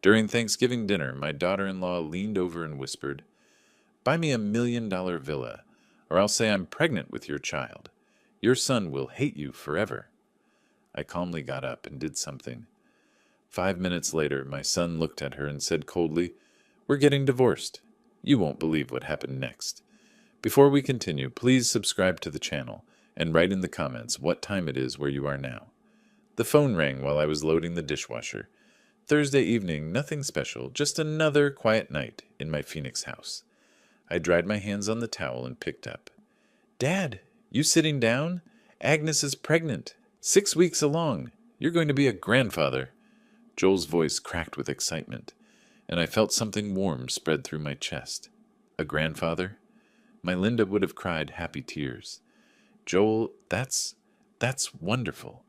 During Thanksgiving dinner, my daughter-in-law leaned over and whispered, "Buy me $1 million villa, or I'll say I'm pregnant with your child. Your son will hate you forever." I calmly got up and did something. 5 minutes later, my son looked at her and said coldly, "We're getting divorced. You won't believe what happened next." Before we continue, please subscribe to the channel and write in the comments what time it is where you are now. The phone rang while I was loading the dishwasher. Thursday evening, nothing special, just another quiet night in my Phoenix house. I dried my hands on the towel and picked up. "Dad, you sitting down? Agnes is pregnant. 6 weeks along. You're going to be a grandfather." Joel's voice cracked with excitement, and I felt something warm spread through my chest. A grandfather? My Linda would have cried happy tears. "Joel, that's wonderful.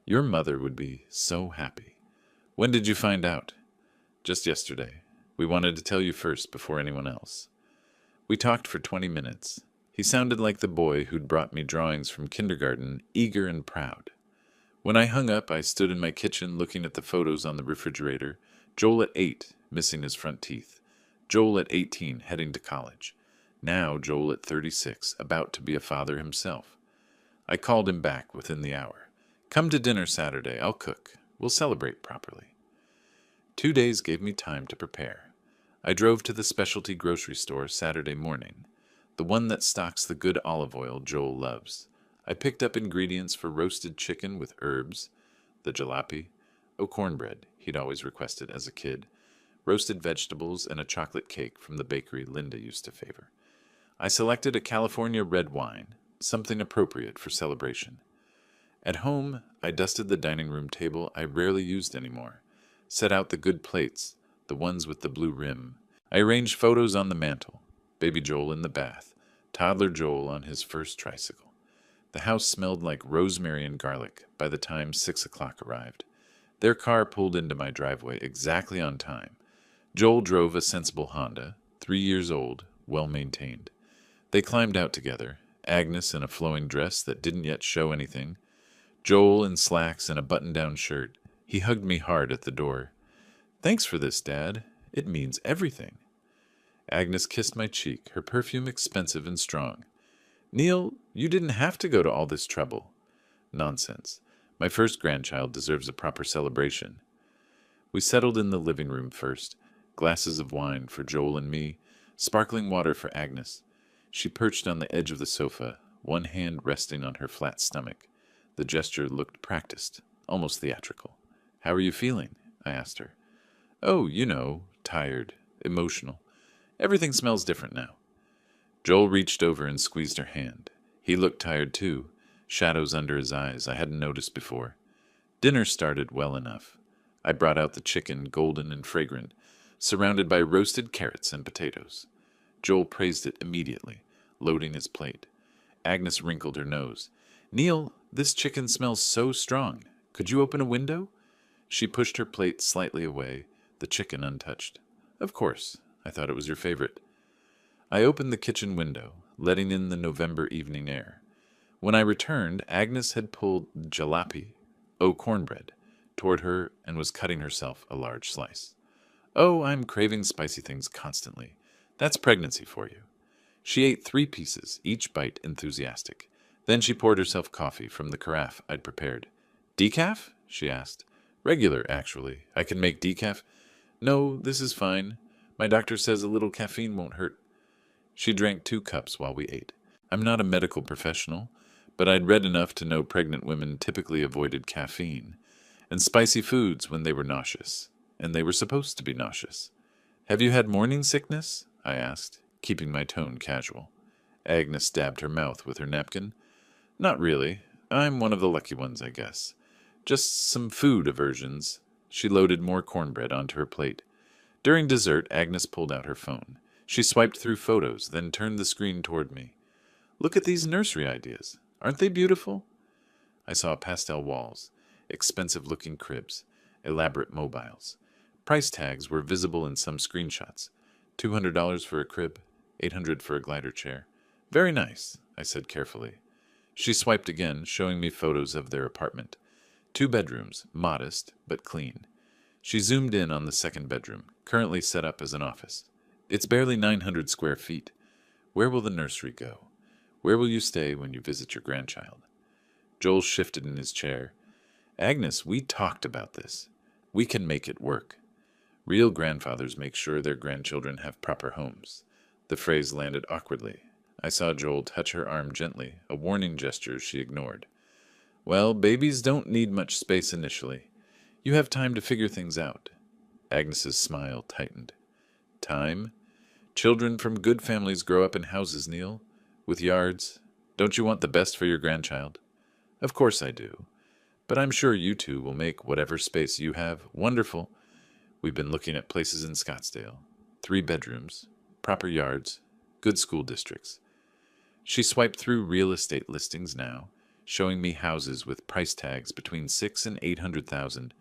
Your mother would be so happy." "When did you find out?" "Just yesterday. We wanted to tell you first before anyone else." We talked for 20 minutes. He sounded like the boy who'd brought me drawings from kindergarten, eager and proud. When I hung up, I stood in my kitchen looking at the photos on the refrigerator. Joel at 8, missing his front teeth. Joel at 18, heading to college. Now Joel at 36, about to be a father himself. I called him back within the hour. "Come to dinner Saturday. I'll cook. We'll celebrate properly." 2 days gave me time to prepare. I drove to the specialty grocery store Saturday morning, the one that stocks the good olive oil Joel loves. I picked up ingredients for roasted chicken with herbs, the jalapeno, cornbread he'd always requested as a kid, roasted vegetables, and a chocolate cake from the bakery Linda used to favor. I selected a California red wine, something appropriate for celebration. At home, I dusted the dining room table I rarely used anymore, set out the good plates, the ones with the blue rim. I arranged photos on the mantel, baby Joel in the bath, toddler Joel on his first tricycle. The house smelled like rosemary and garlic by the time 6 o'clock arrived. Their car pulled into my driveway exactly on time. Joel drove a sensible Honda, 3 years old, well-maintained. They climbed out together, Agnes in a flowing dress that didn't yet show anything, Joel in slacks and a button-down shirt. He hugged me hard at the door. "Thanks for this, Dad. It means everything." Agnes kissed my cheek, her perfume expensive and strong. "Neil, you didn't have to go to all this trouble." "Nonsense. My first grandchild deserves a proper celebration." We settled in the living room first. Glasses of wine for Joel and me, sparkling water for Agnes. She perched on the edge of the sofa, one hand resting on her flat stomach. The gesture looked practiced, almost theatrical. "How are you feeling?" I asked her. "Oh, you know, tired, emotional. Everything smells different now." Joel reached over and squeezed her hand. He looked tired too, shadows under his eyes I hadn't noticed before. Dinner started well enough. I brought out the chicken, golden and fragrant, surrounded by roasted carrots and potatoes. Joel praised it immediately, loading his plate. Agnes wrinkled her nose. "Neil, this chicken smells so strong. Could you open a window?" She pushed her plate slightly away, the chicken untouched. "Of course. I thought it was your favorite." I opened the kitchen window, letting in the November evening air. When I returned, Agnes had pulled jalapeno, cornbread, toward her and was cutting herself a large slice. "Oh, I'm craving spicy things constantly. That's pregnancy for you." She ate 3 pieces, each bite enthusiastic. Then she poured herself coffee from the carafe I'd prepared. "Decaf?" she asked. "Regular, actually. I can make decaf." "No, this is fine. My doctor says a little caffeine won't hurt." She drank 2 cups while we ate. I'm not a medical professional, but I'd read enough to know pregnant women typically avoided caffeine and spicy foods when they were nauseous, and they were supposed to be nauseous. "Have you had morning sickness?" I asked, keeping my tone casual. Agnes dabbed her mouth with her napkin. "Not really. I'm one of the lucky ones, I guess. Just some food aversions." She loaded more cornbread onto her plate. During dessert, Agnes pulled out her phone. She swiped through photos, then turned the screen toward me. "Look at these nursery ideas. Aren't they beautiful?" I saw pastel walls, expensive-looking cribs, elaborate mobiles. Price tags were visible in some screenshots. $200 for a crib, $800 for a glider chair. "Very nice," I said carefully. She swiped again, showing me photos of their apartment. 2 bedrooms, modest but clean. She zoomed in on the second bedroom, currently set up as an office. It's barely 900 square feet. Where will the nursery go? Where will you stay when you visit your grandchild? Joel shifted in his chair. Agnes, we talked about this. We can make it work. Real grandfathers make sure their grandchildren have proper homes. The phrase landed awkwardly. I saw Joel touch her arm gently, a warning gesture she ignored. Well, babies don't need much space initially. You have time to figure things out. Agnes's smile tightened. Time? Children from good families grow up in houses, Neil, with yards. Don't you want the best for your grandchild? Of course I do. But I'm sure you two will make whatever space you have wonderful. We've been looking at places in Scottsdale. 3 bedrooms, proper yards, good school districts. She swiped through real estate listings now, showing me houses with price tags between $600,000 and $800,000.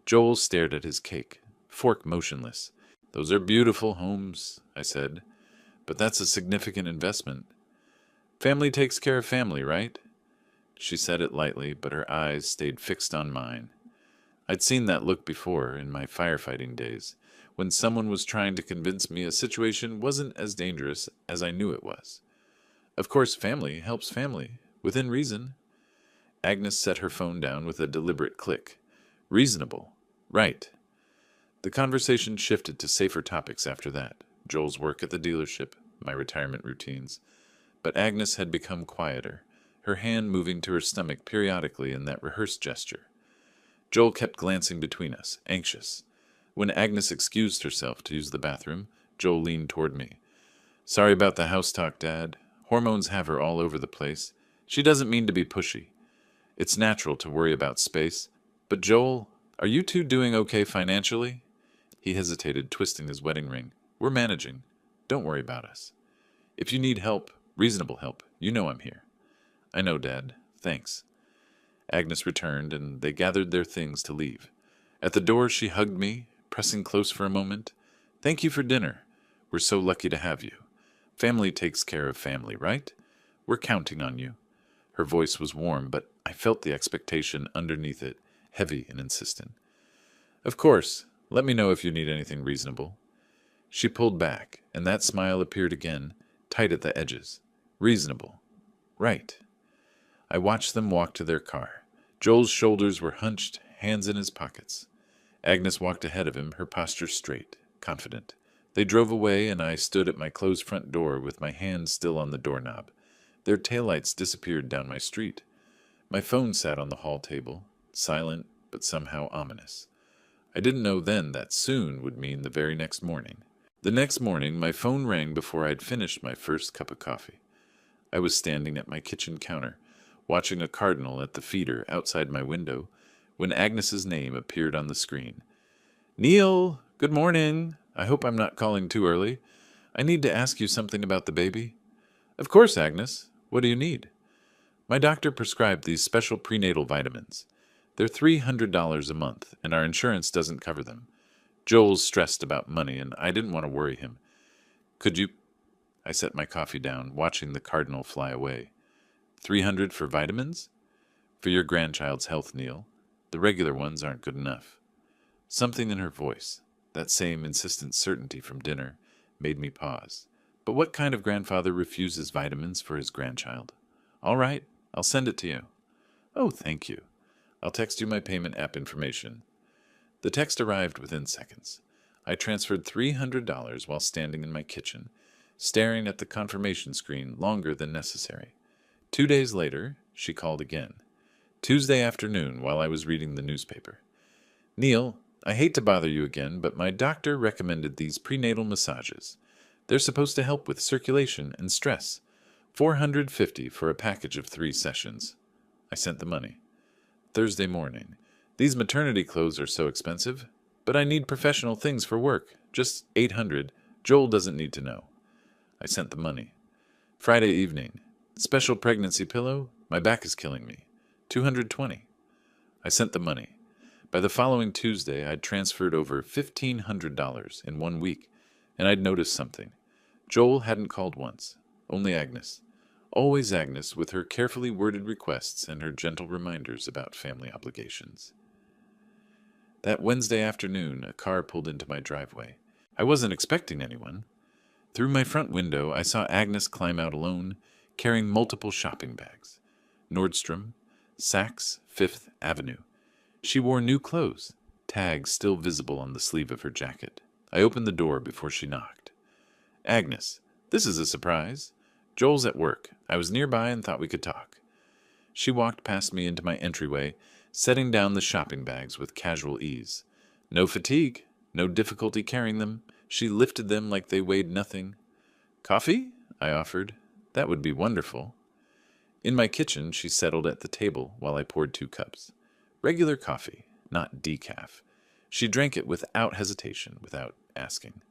Joel stared at his cake, fork motionless. Those are beautiful homes, I said, but that's a significant investment. Family takes care of family, right? She said it lightly, but her eyes stayed fixed on mine. I'd seen that look before in my firefighting days, when someone was trying to convince me a situation wasn't as dangerous as I knew it was. Of course, family helps family, within reason. Agnes set her phone down with a deliberate click. Reasonable. Right. The conversation shifted to safer topics after that. Joel's work at the dealership, my retirement routines. But Agnes had become quieter, her hand moving to her stomach periodically in that rehearsed gesture. Joel kept glancing between us, anxious. When Agnes excused herself to use the bathroom, Joel leaned toward me. Sorry about the house talk, Dad. Hormones have her all over the place. She doesn't mean to be pushy. It's natural to worry about space. But Joel, are you two doing okay financially? He hesitated, twisting his wedding ring. We're managing. Don't worry about us. If you need help, reasonable help, you know I'm here. I know, Dad. Thanks. Agnes returned, and they gathered their things to leave. At the door, she hugged me, pressing close for a moment. Thank you for dinner. We're so lucky to have you. Family takes care of family, right? We're counting on you. Her voice was warm, but I felt the expectation underneath it, heavy and insistent. Of course. Let me know if you need anything reasonable. She pulled back, and that smile appeared again, tight at the edges. Reasonable. Right. I watched them walk to their car. Joel's shoulders were hunched, hands in his pockets. Agnes walked ahead of him, her posture straight, confident. They drove away, and I stood at my closed front door with my hand still on the doorknob. Their taillights disappeared down my street. My phone sat on the hall table, silent but somehow ominous. I didn't know then that soon would mean the very next morning. The next morning, my phone rang before I'd finished my first cup of coffee. I was standing at my kitchen counter, watching a cardinal at the feeder outside my window, when Agnes's name appeared on the screen. Neil, good morning. I hope I'm not calling too early. I need to ask you something about the baby. Of course, Agnes. What do you need? My doctor prescribed these special prenatal vitamins. They're $300 a month, and our insurance doesn't cover them. Joel's stressed about money, and I didn't want to worry him. Could you... I set my coffee down, watching the cardinal fly away. $300 for vitamins? For your grandchild's health, Neil. The regular ones aren't good enough. Something in her voice, that same insistent certainty from dinner, made me pause. But what kind of grandfather refuses vitamins for his grandchild? All right, I'll send it to you. Oh, thank you. I'll text you my payment app information. The text arrived within seconds. I transferred $300 while standing in my kitchen, staring at the confirmation screen longer than necessary. 2 days later, she called again. Tuesday afternoon while I was reading the newspaper. Neil, I hate to bother you again, but my doctor recommended these prenatal massages. They're supposed to help with circulation and stress. $450 for a package of 3 sessions. I sent the money. Thursday morning. These maternity clothes are so expensive, but I need professional things for work. Just $800. Joel doesn't need to know. I sent the money. Friday evening. Special pregnancy pillow. My back is killing me. $220. I sent the money. By the following Tuesday, I'd transferred over $1,500 in 1 week, and I'd noticed something. Joel hadn't called once. Only Agnes. Always Agnes with her carefully worded requests and her gentle reminders about family obligations. That Wednesday afternoon, a car pulled into my driveway. I wasn't expecting anyone. Through my front window, I saw Agnes climb out alone, carrying multiple shopping bags. Nordstrom, Saks, Fifth Avenue. She wore new clothes, tags still visible on the sleeve of her jacket. I opened the door before she knocked. Agnes, this is a surprise. Joel's at work. I was nearby and thought we could talk. She walked past me into my entryway, setting down the shopping bags with casual ease. No fatigue, no difficulty carrying them. She lifted them like they weighed nothing. Coffee? I offered. That would be wonderful. In my kitchen, she settled at the table while I poured 2 cups. Regular coffee, not decaf. She drank it without hesitation, without asking.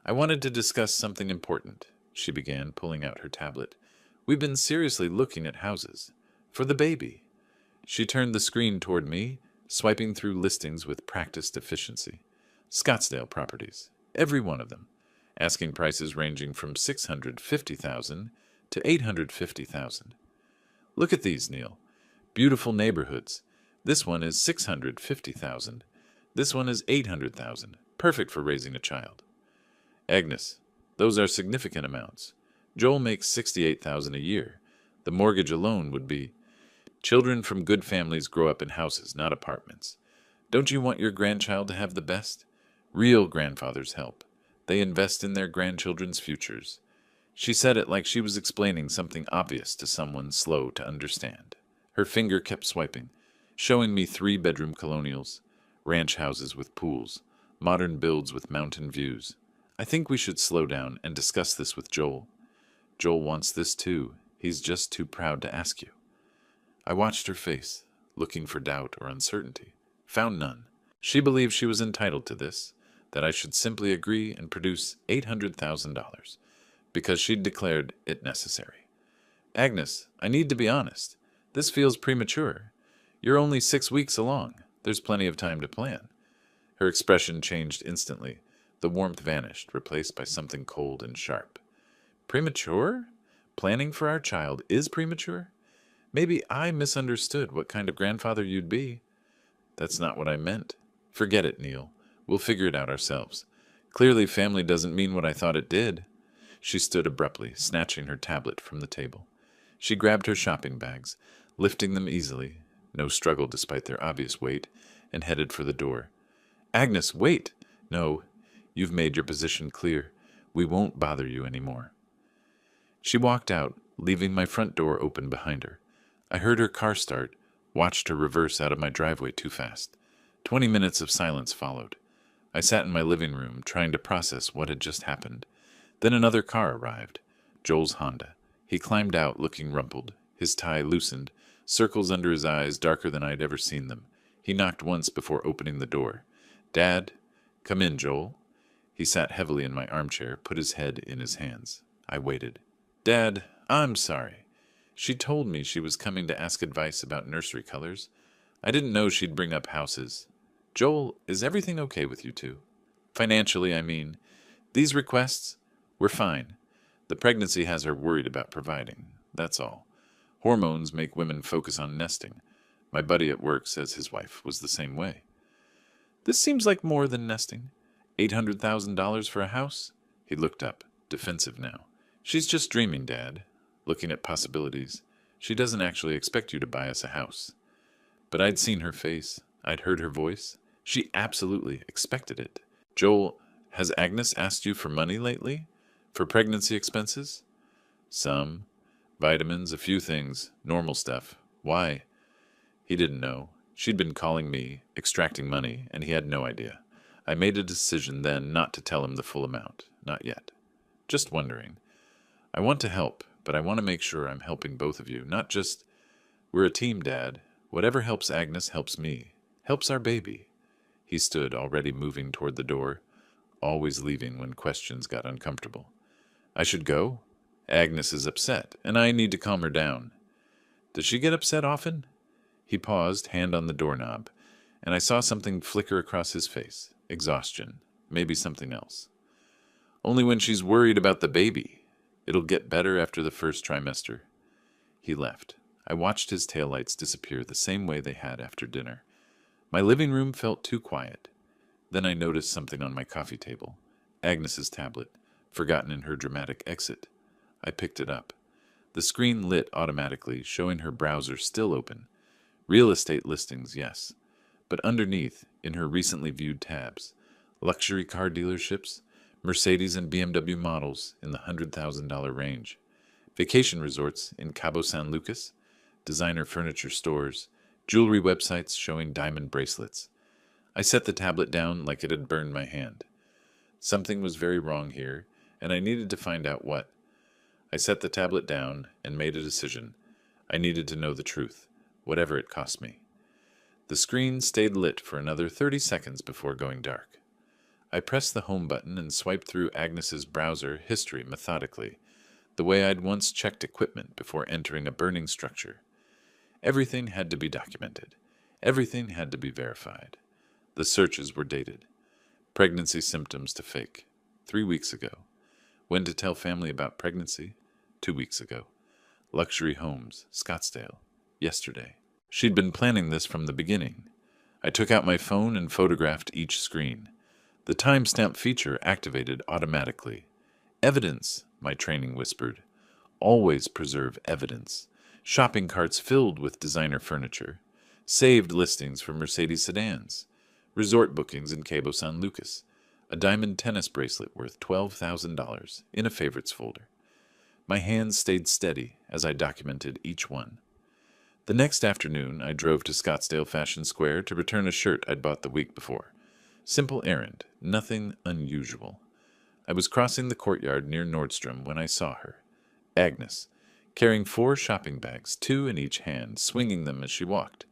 I wanted to discuss something important, she began, pulling out her tablet. We've been seriously looking at houses. For the baby. She turned the screen toward me, swiping through listings with practiced efficiency. Scottsdale properties. Every one of them. Asking prices ranging from $650,000 to $850,000. Look at these, Neil. Beautiful neighborhoods. This one is $650,000. This one is $800,000. Perfect for raising a child. Agnes, those are significant amounts. Joel makes $68,000 a year. The mortgage alone would be. Children from good families grow up in houses, not apartments. Don't you want your grandchild to have the best? Real grandfathers help. They invest in their grandchildren's futures. She said it like she was explaining something obvious to someone slow to understand. Her finger kept swiping, showing me 3-bedroom colonials, ranch houses with pools, modern builds with mountain views. I think we should slow down and discuss this with Joel. Joel wants this too. He's just too proud to ask you. I watched her face, looking for doubt or uncertainty. Found none. She believed she was entitled to this, that I should simply agree and produce $800,000, because she'd declared it necessary. Agnes, I need to be honest. This feels premature. You're only 6 weeks along. There's plenty of time to plan. Her expression changed instantly. The warmth vanished, replaced by something cold and sharp. Premature? Planning for our child is premature? Maybe I misunderstood what kind of grandfather you'd be. That's not what I meant. Forget it, Neil. We'll figure it out ourselves. Clearly, family doesn't mean what I thought it did. She stood abruptly, snatching her tablet from the table. She grabbed her shopping bags, lifting them easily, no struggle despite their obvious weight, and headed for the door. Agnes, wait! No, you've made your position clear. We won't bother you anymore. She walked out, leaving my front door open behind her. I heard her car start, watched her reverse out of my driveway too fast. 20 minutes of silence followed. I sat in my living room, trying to process what had just happened. Then another car arrived, Joel's Honda. He climbed out, looking rumpled, his tie loosened, circles under his eyes darker than I'd ever seen them. He knocked once before opening the door. Dad, come in, Joel. He sat heavily in my armchair, put his head in his hands. I waited. Dad, I'm sorry. She told me she was coming to ask advice about nursery colors. I didn't know she'd bring up houses. Joel, is everything okay with you two? Financially, I mean. These requests? We're fine. The pregnancy has her worried about providing. That's all. Hormones make women focus on nesting. My buddy at work says his wife was the same way. This seems like more than nesting. $800,000 for a house? He looked up, defensive now. She's just dreaming, Dad. Looking at possibilities. She doesn't actually expect you to buy us a house. But I'd seen her face. I'd heard her voice. She absolutely expected it. Joel, has Agnes asked you for money lately? For pregnancy expenses? Some. Vitamins, a few things. Normal stuff. Why? He didn't know. She'd been calling me, extracting money, and he had no idea. I made a decision then not to tell him the full amount. Not yet. Just wondering. I want to help, but I want to make sure I'm helping both of you, not just, we're a team, Dad. Whatever helps Agnes helps me, helps our baby. He stood, already moving toward the door, always leaving when questions got uncomfortable. I should go? Agnes is upset, and I need to calm her down. Does she get upset often? He paused, hand on the doorknob, and I saw something flicker across his face. Exhaustion, maybe something else. Only when she's worried about the baby. It'll get better after the first trimester. He left. I watched his taillights disappear the same way they had after dinner. My living room felt too quiet. Then I noticed something on my coffee table. Agnes's tablet, forgotten in her dramatic exit. I picked it up. The screen lit automatically, showing her browser still open. Real estate listings, yes. But underneath, in her recently viewed tabs, luxury car dealerships, Mercedes and BMW models in the $100,000 range, vacation resorts in Cabo San Lucas, designer furniture stores, jewelry websites showing diamond bracelets. I set the tablet down like it had burned my hand. Something was very wrong here, and I needed to find out what. I set the tablet down and made a decision. I needed to know the truth, whatever it cost me. The screen stayed lit for another 30 seconds before going dark. I pressed the home button and swiped through Agnes's browser history methodically, the way I'd once checked equipment before entering a burning structure. Everything had to be documented. Everything had to be verified. The searches were dated. Pregnancy symptoms to fake. 3 weeks ago. When to tell family about pregnancy. 2 weeks ago. Luxury homes, Scottsdale. Yesterday. She'd been planning this from the beginning. I took out my phone and photographed each screen. The timestamp feature activated automatically. Evidence, my training whispered. Always preserve evidence. Shopping carts filled with designer furniture. Saved listings for Mercedes sedans. Resort bookings in Cabo San Lucas. A diamond tennis bracelet worth $12,000 in a favorites folder. My hands stayed steady as I documented each one. The next afternoon, I drove to Scottsdale Fashion Square to return a shirt I'd bought the week before. Simple errand, nothing unusual. I was crossing the courtyard near Nordstrom when I saw her. Agnes, carrying 4 shopping bags, 2 in each hand, swinging them as she walked.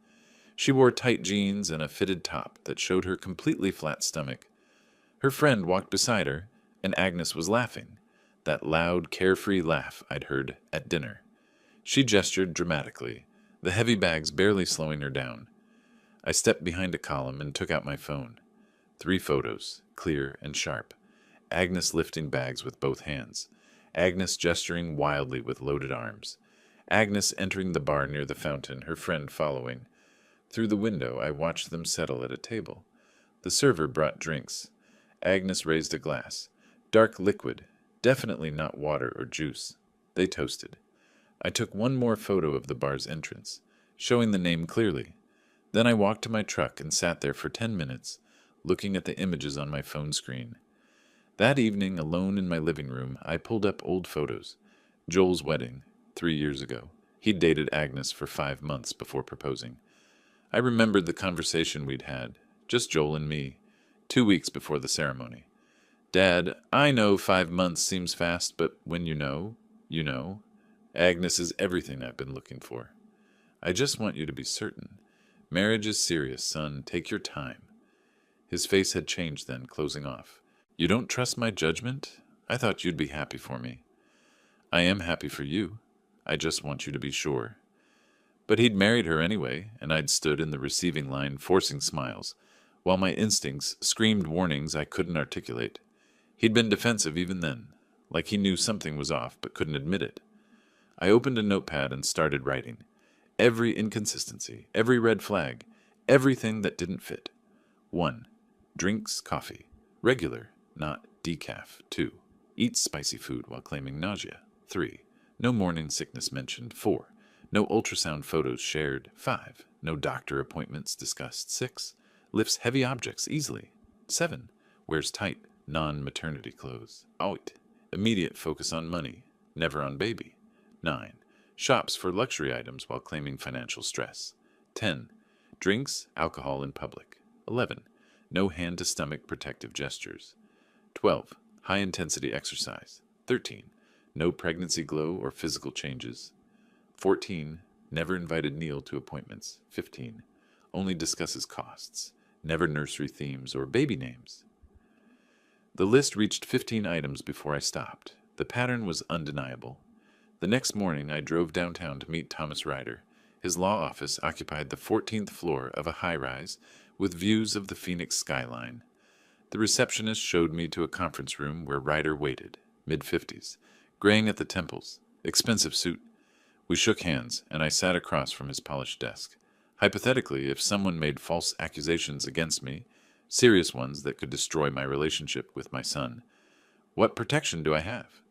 She wore tight jeans and a fitted top that showed her completely flat stomach. Her friend walked beside her, and Agnes was laughing, that loud, carefree laugh I'd heard at dinner. She gestured dramatically, the heavy bags barely slowing her down. I stepped behind a column and took out my phone. 3 photos, clear and sharp. Agnes lifting bags with both hands. Agnes gesturing wildly with loaded arms. Agnes entering the bar near the fountain, her friend following. Through the window, I watched them settle at a table. The server brought drinks. Agnes raised a glass. Dark liquid, definitely not water or juice. They toasted. I took one more photo of the bar's entrance, showing the name clearly. Then I walked to my truck and sat there for 10 minutes, looking at the images on my phone screen. That evening, alone in my living room, I pulled up old photos. Joel's wedding, 3 years ago. He'd dated Agnes for 5 months before proposing. I remembered the conversation we'd had, just Joel and me, 2 weeks before the ceremony. Dad, I know 5 months seems fast, but when you know, you know. Agnes is everything I've been looking for. I just want you to be certain. Marriage is serious, son. Take your time. His face had changed then, closing off. You don't trust my judgment? I thought you'd be happy for me. I am happy for you. I just want you to be sure. But he'd married her anyway, and I'd stood in the receiving line forcing smiles, while my instincts screamed warnings I couldn't articulate. He'd been defensive even then, like he knew something was off but couldn't admit it. I opened a notepad and started writing. Every inconsistency, every red flag, everything that didn't fit. 1. Drinks coffee. Regular, not decaf. 2. Eats spicy food while claiming nausea. 3. No morning sickness mentioned. 4. No ultrasound photos shared. 5. No doctor appointments discussed. 6. Lifts heavy objects easily. 7. Wears tight, non-maternity clothes. 8. Immediate focus on money, never on baby. 9. Shops for luxury items while claiming financial stress. 10. Drinks, alcohol in public. 11. No hand-to-stomach protective gestures. 12. High-intensity exercise. 13. No pregnancy glow or physical changes. 14. Never invited Neil to appointments. 15. Only discusses costs. Never nursery themes or baby names. The list reached 15 items before I stopped. The pattern was undeniable. The next morning, I drove downtown to meet Thomas Ryder. His law office occupied the 14th floor of a high-rise with views of the Phoenix skyline. The receptionist showed me to a conference room where Ryder waited, mid-50s, graying at the temples, expensive suit. We shook hands, and I sat across from his polished desk. Hypothetically, if someone made false accusations against me, serious ones that could destroy my relationship with my son, what protection do I have?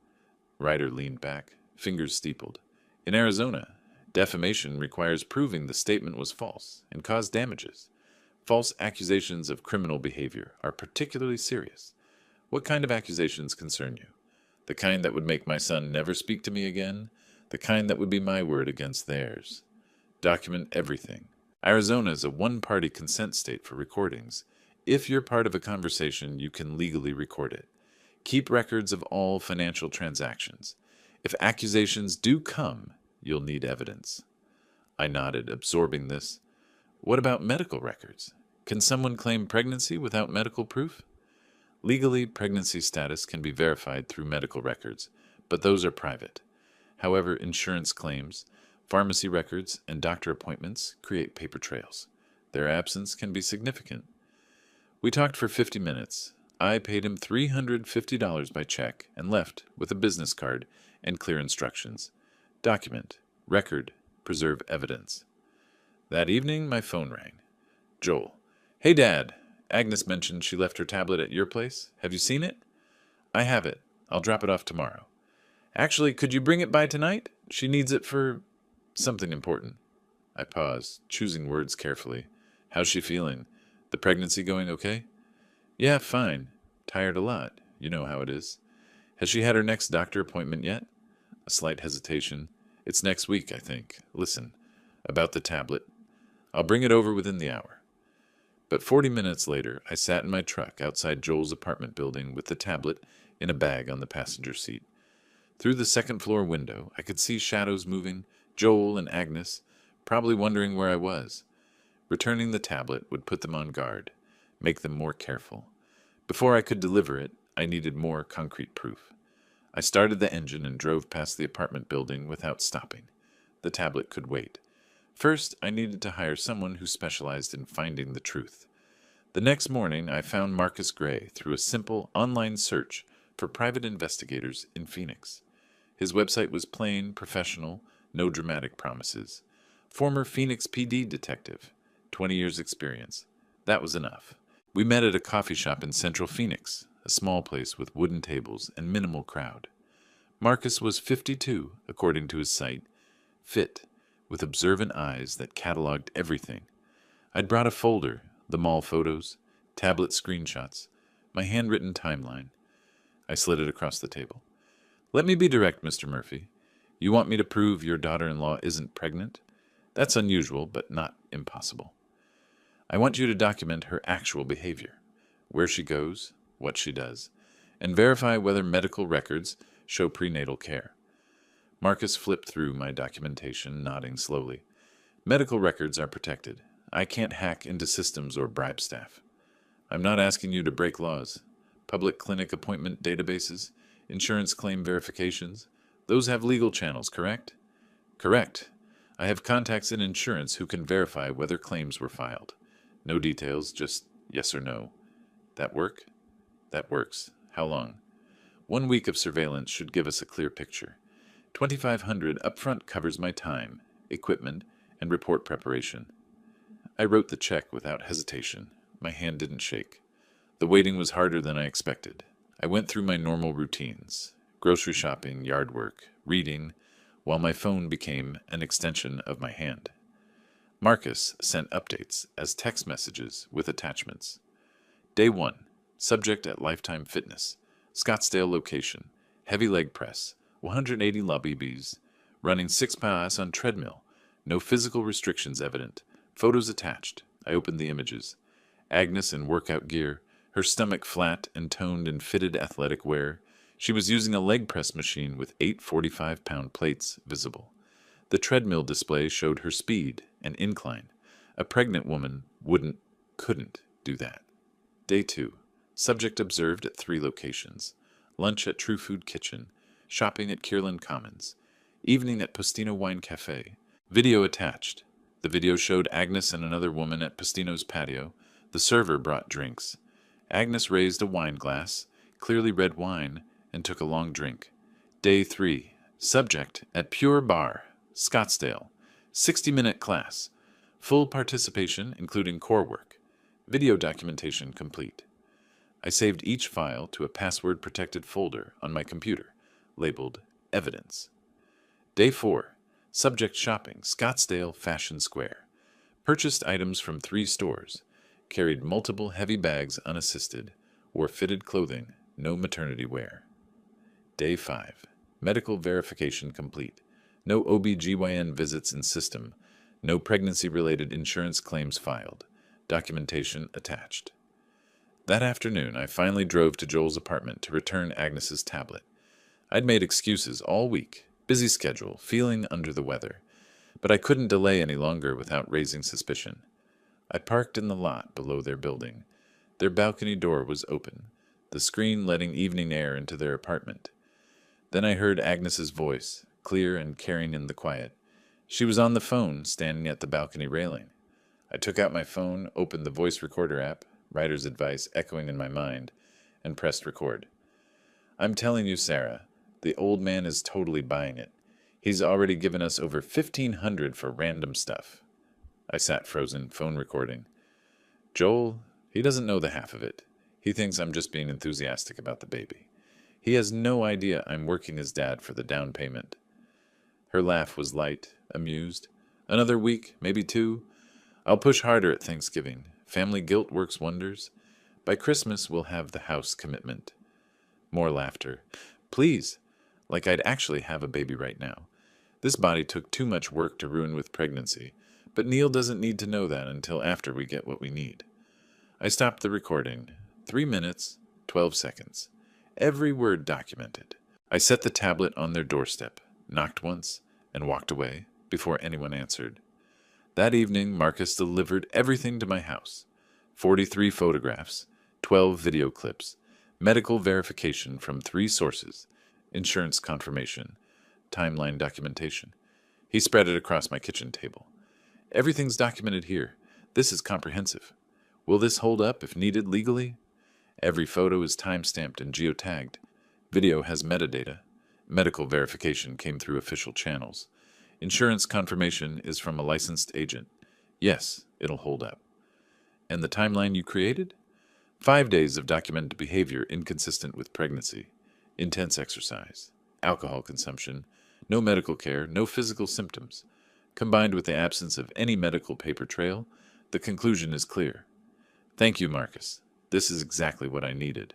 Ryder leaned back, fingers steepled. In Arizona, defamation requires proving the statement was false and caused damages. False accusations of criminal behavior are particularly serious. What kind of accusations concern you? The kind that would make my son never speak to me again? The kind that would be my word against theirs? Document everything. Arizona is a one-party consent state for recordings. If you're part of a conversation, you can legally record it. Keep records of all financial transactions. If accusations do come, you'll need evidence. I nodded, absorbing this. What about medical records? Can someone claim pregnancy without medical proof? Legally, pregnancy status can be verified through medical records, but those are private. However, insurance claims, pharmacy records, and doctor appointments create paper trails. Their absence can be significant. We talked for 50 minutes. I paid him $350 by check and left with a business card and clear instructions. Document, record, preserve evidence. That evening, my phone rang. Joel. Hey, Dad. Agnes mentioned she left her tablet at your place. Have you seen it? I have it. I'll drop it off tomorrow. Actually, could you bring it by tonight? She needs it for something important. I paused, choosing words carefully. How's she feeling? The pregnancy going okay? Yeah, fine. Tired a lot. You know how it is. Has she had her next doctor appointment yet? A slight hesitation. It's next week, I think. Listen, about the tablet. I'll bring it over within the hour. But 40 minutes later, I sat in my truck outside Joel's apartment building with the tablet in a bag on the passenger seat. Through the second-floor window, I could see shadows moving, Joel and Agnes, probably wondering where I was. Returning the tablet would put them on guard, make them more careful. Before I could deliver it, I needed more concrete proof. I started the engine and drove past the apartment building without stopping. The tablet could wait. First, I needed to hire someone who specialized in finding the truth. The next morning, I found Marcus Gray through a simple online search for private investigators in Phoenix. His website was plain, professional, no dramatic promises. Former Phoenix PD detective, 20 years experience. That was enough. We met at a coffee shop in Central Phoenix, a small place with wooden tables and minimal crowd. Marcus was 52, according to his site, fit, with observant eyes that cataloged everything. I'd brought a folder, the mall photos, tablet screenshots, my handwritten timeline. I slid it across the table. Let me be direct, Mr. Murphy. You want me to prove your daughter-in-law isn't pregnant? That's unusual, but not impossible. I want you to document her actual behavior, where she goes, what she does, and verify whether medical records show prenatal care. Marcus flipped through my documentation, nodding slowly. Medical records are protected. I can't hack into systems or bribe staff. I'm not asking you to break laws. Public clinic appointment databases, insurance claim verifications, those have legal channels, correct? Correct. I have contacts in insurance who can verify whether claims were filed. No details, just yes or no. That work? That works. How long? 1 week of surveillance should give us a clear picture. $2,500 upfront covers my time, equipment, and report preparation. I wrote the check without hesitation. My hand didn't shake. The waiting was harder than I expected. I went through my normal routines, grocery shopping, yard work, reading, while my phone became an extension of my hand. Marcus sent updates as text messages with attachments. Day 1. Subject at Lifetime Fitness. Scottsdale location. Heavy leg press. 180 lobbies. Running 6 miles on treadmill. No physical restrictions evident. Photos attached. I opened the images. Agnes in workout gear, her stomach flat and toned in fitted athletic wear. She was using a leg press machine with 8 45-pound plates visible. The treadmill display showed her speed and incline. A pregnant woman couldn't do that. Day 2. Subject observed at 3 locations. Lunch at True Food Kitchen. Shopping at Kierland Commons. Evening at Postino Wine Cafe. Video attached. The video showed Agnes and another woman at Postino's patio. The server brought drinks. Agnes raised a wine glass, clearly red wine, and took a long drink. Day 3. Subject at Pure Bar, Scottsdale. 60-minute class. Full participation, including core work. Video documentation complete. I saved each file to a password-protected folder on my computer, labeled Evidence. Day 4. Subject shopping, Scottsdale Fashion Square. Purchased items from 3 stores. Carried multiple heavy bags unassisted. Wore fitted clothing, no maternity wear. Day 5. Medical verification complete. No OB/GYN visits in system. No pregnancy-related insurance claims filed. Documentation attached. That afternoon, I finally drove to Joel's apartment to return Agnes's tablet. I'd made excuses all week, busy schedule, feeling under the weather, but I couldn't delay any longer without raising suspicion. I parked in the lot below their building. Their balcony door was open, the screen letting evening air into their apartment. Then I heard Agnes's voice, clear and carrying in the quiet. She was on the phone, standing at the balcony railing. I took out my phone, opened the voice recorder app, writer's advice echoing in my mind, and pressed record. I'm telling you, Sarah, the old man is totally buying it. He's already given us over $1,500 for random stuff. I sat frozen, phone recording. Joel, he doesn't know the half of it. He thinks I'm just being enthusiastic about the baby. He has no idea I'm working as dad for the down payment. Her laugh was light, amused. Another week, maybe 2. I'll push harder at Thanksgiving. Family guilt works wonders. By Christmas, we'll have the house commitment. More laughter. Please, like I'd actually have a baby right now. This body took too much work to ruin with pregnancy, but Neil doesn't need to know that until after we get what we need. I stopped the recording. 3 minutes, 12 seconds. Every word documented. I set the tablet on their doorstep, knocked once, and walked away before anyone answered. That evening, Marcus delivered everything to my house. 43 photographs, 12 video clips, medical verification from 3 sources, insurance confirmation, timeline documentation. He spread it across my kitchen table. Everything's documented here. This is comprehensive. Will this hold up if needed legally? Every photo is time-stamped and geotagged. Video has metadata. Medical verification came through official channels. Insurance confirmation is from a licensed agent. Yes, it'll hold up. And the timeline you created? 5 days of documented behavior inconsistent with pregnancy. Intense exercise. Alcohol consumption. No medical care, no physical symptoms. Combined with the absence of any medical paper trail, the conclusion is clear. Thank you, Marcus. This is exactly what I needed.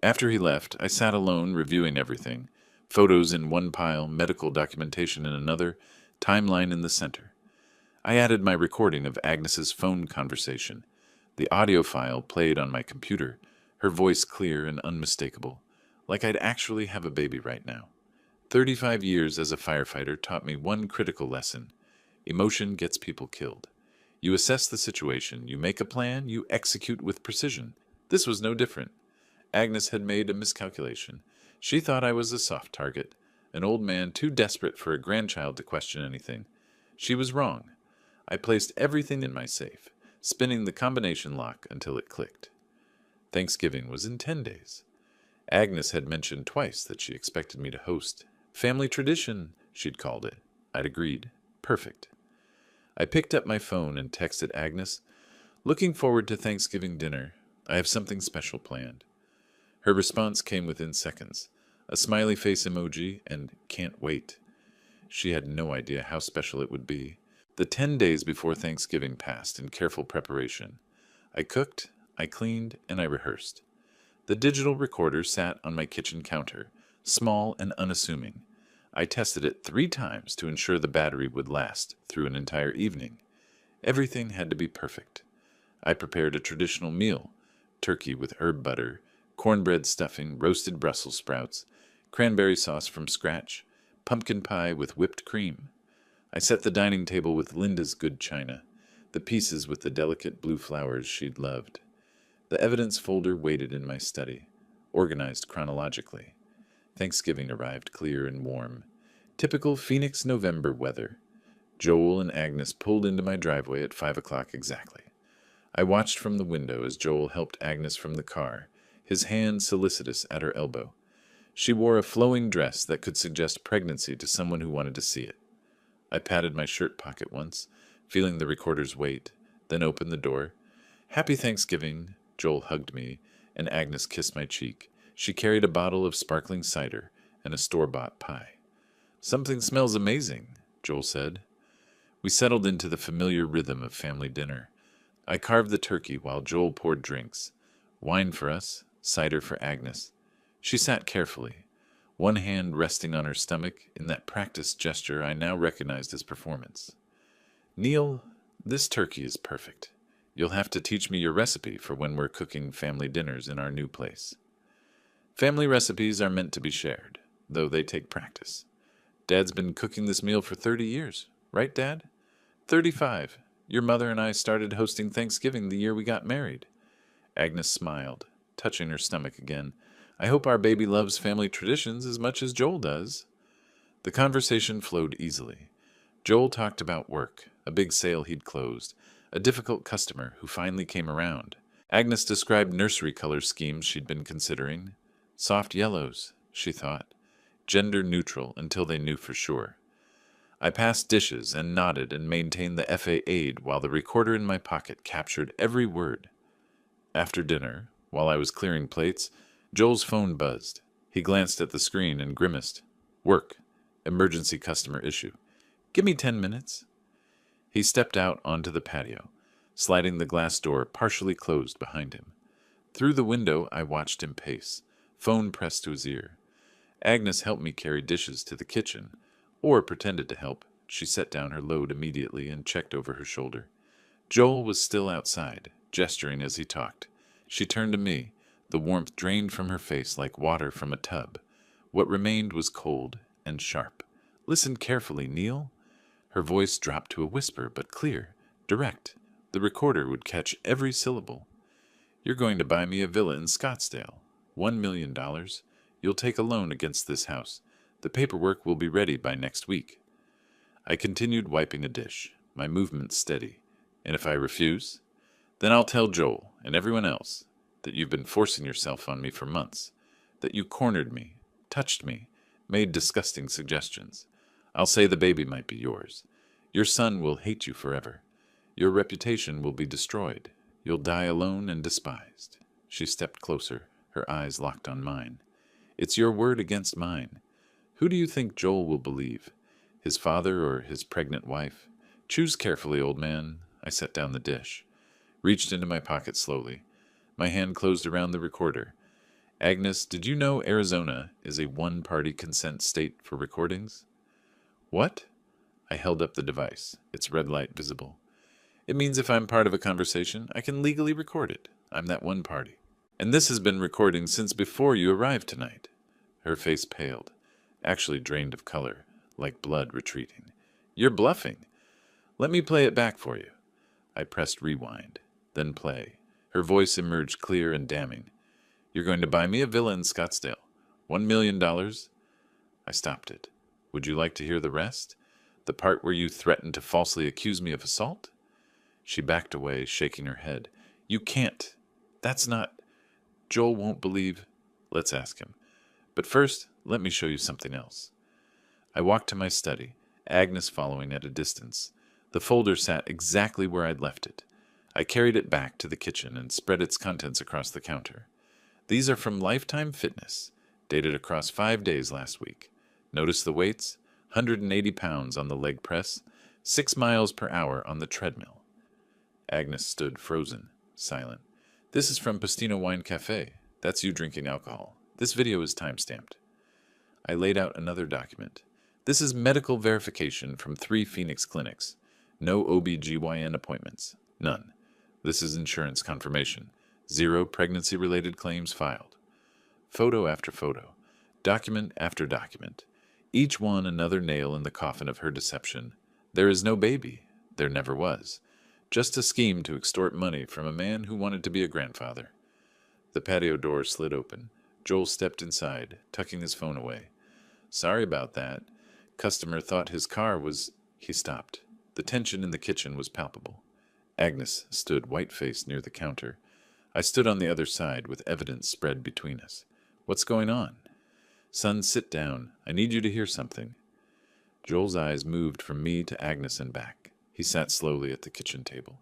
After he left, I sat alone reviewing everything. Photos in one pile, medical documentation in another, timeline in the center. I added my recording of Agnes's phone conversation. The audio file played on my computer, her voice clear and unmistakable, like I'd actually have a baby right now. 35 years as a firefighter taught me one critical lesson. Emotion gets people killed. You assess the situation, you make a plan, you execute with precision. This was no different. Agnes had made a miscalculation. She thought I was a soft target, an old man too desperate for a grandchild to question anything. She was wrong. I placed everything in my safe, spinning the combination lock until it clicked. Thanksgiving was in 10 days. Agnes had mentioned twice that she expected me to host. Family tradition, she'd called it. I'd agreed. Perfect. I picked up my phone and texted Agnes, "Looking forward to Thanksgiving dinner. I have something special planned." Her response came within seconds, a smiley face emoji and "can't wait." She had no idea how special it would be. The 10 days before Thanksgiving passed in careful preparation. I cooked, I cleaned, and I rehearsed. The digital recorder sat on my kitchen counter, small and unassuming. I tested it 3 times to ensure the battery would last through an entire evening. Everything had to be perfect. I prepared a traditional meal, turkey with herb butter, cornbread stuffing, roasted Brussels sprouts, cranberry sauce from scratch, pumpkin pie with whipped cream. I set the dining table with Linda's good china, the pieces with the delicate blue flowers she'd loved. The evidence folder waited in my study, organized chronologically. Thanksgiving arrived clear and warm. Typical Phoenix November weather. Joel and Agnes pulled into my driveway at 5 o'clock exactly. I watched from the window as Joel helped Agnes from the car, his hand solicitous at her elbow. She wore a flowing dress that could suggest pregnancy to someone who wanted to see it. I patted my shirt pocket once, feeling the recorder's weight, then opened the door. "Happy Thanksgiving." Joel hugged me, and Agnes kissed my cheek. She carried a bottle of sparkling cider and a store-bought pie. "Something smells amazing," Joel said. We settled into the familiar rhythm of family dinner. I carved the turkey while Joel poured drinks. Wine for us, cider for Agnes. She sat carefully, one hand resting on her stomach in that practiced gesture I now recognized as performance. "Neil, this turkey is perfect. You'll have to teach me your recipe for when we're cooking family dinners in our new place." Family recipes are meant to be shared, though they take practice. Dad's been cooking this meal for 30 years, right, Dad? 35. Your mother and I started hosting Thanksgiving the year we got married. Agnes smiled, touching her stomach again. "I hope our baby loves family traditions as much as Joel does." The conversation flowed easily. Joel talked about work, a big sale he'd closed, a difficult customer who finally came around. Agnes described nursery color schemes she'd been considering. Soft yellows, she thought. Gender neutral until they knew for sure. I passed dishes and nodded and maintained the FA aid while the recorder in my pocket captured every word. After dinner, while I was clearing plates, Joel's phone buzzed. He glanced at the screen and grimaced. "Work. Emergency customer issue. Give me 10 minutes." He stepped out onto the patio, sliding the glass door partially closed behind him. Through the window, I watched him pace, phone pressed to his ear. Agnes helped me carry dishes to the kitchen, or pretended to help. She set down her load immediately and checked over her shoulder. Joel was still outside, gesturing as he talked. She turned to me, the warmth drained from her face like water from a tub. What remained was cold and sharp. "Listen carefully, Neil." Her voice dropped to a whisper, but clear, direct. The recorder would catch every syllable. "You're going to buy me a villa in Scottsdale. $1 million. You'll take a loan against this house. The paperwork will be ready by next week." I continued wiping a dish, my movements steady. "And if I refuse? Then I'll tell Joel and everyone else that you've been forcing yourself on me for months, that you cornered me, touched me, made disgusting suggestions. I'll say the baby might be yours. Your son will hate you forever. Your reputation will be destroyed. You'll die alone and despised." She stepped closer, her eyes locked on mine. "It's your word against mine. Who do you think Joel will believe? His father or his pregnant wife? Choose carefully, old man." I set down the dish, reached into my pocket slowly. My hand closed around the recorder. "Agnes, did you know Arizona is a one-party consent state for recordings?" "What?" I held up the device, its red light visible. "It means if I'm part of a conversation, I can legally record it. I'm that one party. And this has been recording since before you arrived tonight." Her face paled, actually drained of color, like blood retreating. "You're bluffing. Let me play it back for you." I pressed rewind, then play. Her voice emerged clear and damning. "You're going to buy me a villa in Scottsdale. $1 million. I stopped it. "Would you like to hear the rest? The part where you threatened to falsely accuse me of assault?" She backed away, shaking her head. "You can't. That's not... Joel won't believe." "Let's ask him. But first, let me show you something else." I walked to my study, Agnes following at a distance. The folder sat exactly where I'd left it. I carried it back to the kitchen and spread its contents across the counter. "These are from Lifetime Fitness, dated across 5 days last week. Notice the weights? 180 pounds on the leg press, 6 miles per hour on the treadmill." Agnes stood frozen, silent. "This is from Pastino Wine Cafe. That's you drinking alcohol. This video is time-stamped." I laid out another document. "This is medical verification from 3 Phoenix clinics. No OB/GYN appointments. None. This is insurance confirmation. 0 pregnancy-related claims filed." Photo after photo. Document after document. Each one another nail in the coffin of her deception. There is no baby. There never was. Just a scheme to extort money from a man who wanted to be a grandfather. The patio door slid open. Joel stepped inside, tucking his phone away. "Sorry about that. Customer thought his car was..." He stopped. The tension in the kitchen was palpable. Agnes stood white-faced near the counter. I stood on the other side with evidence spread between us. "What's going on?" "Son, sit down. I need you to hear something." Joel's eyes moved from me to Agnes and back. He sat slowly at the kitchen table.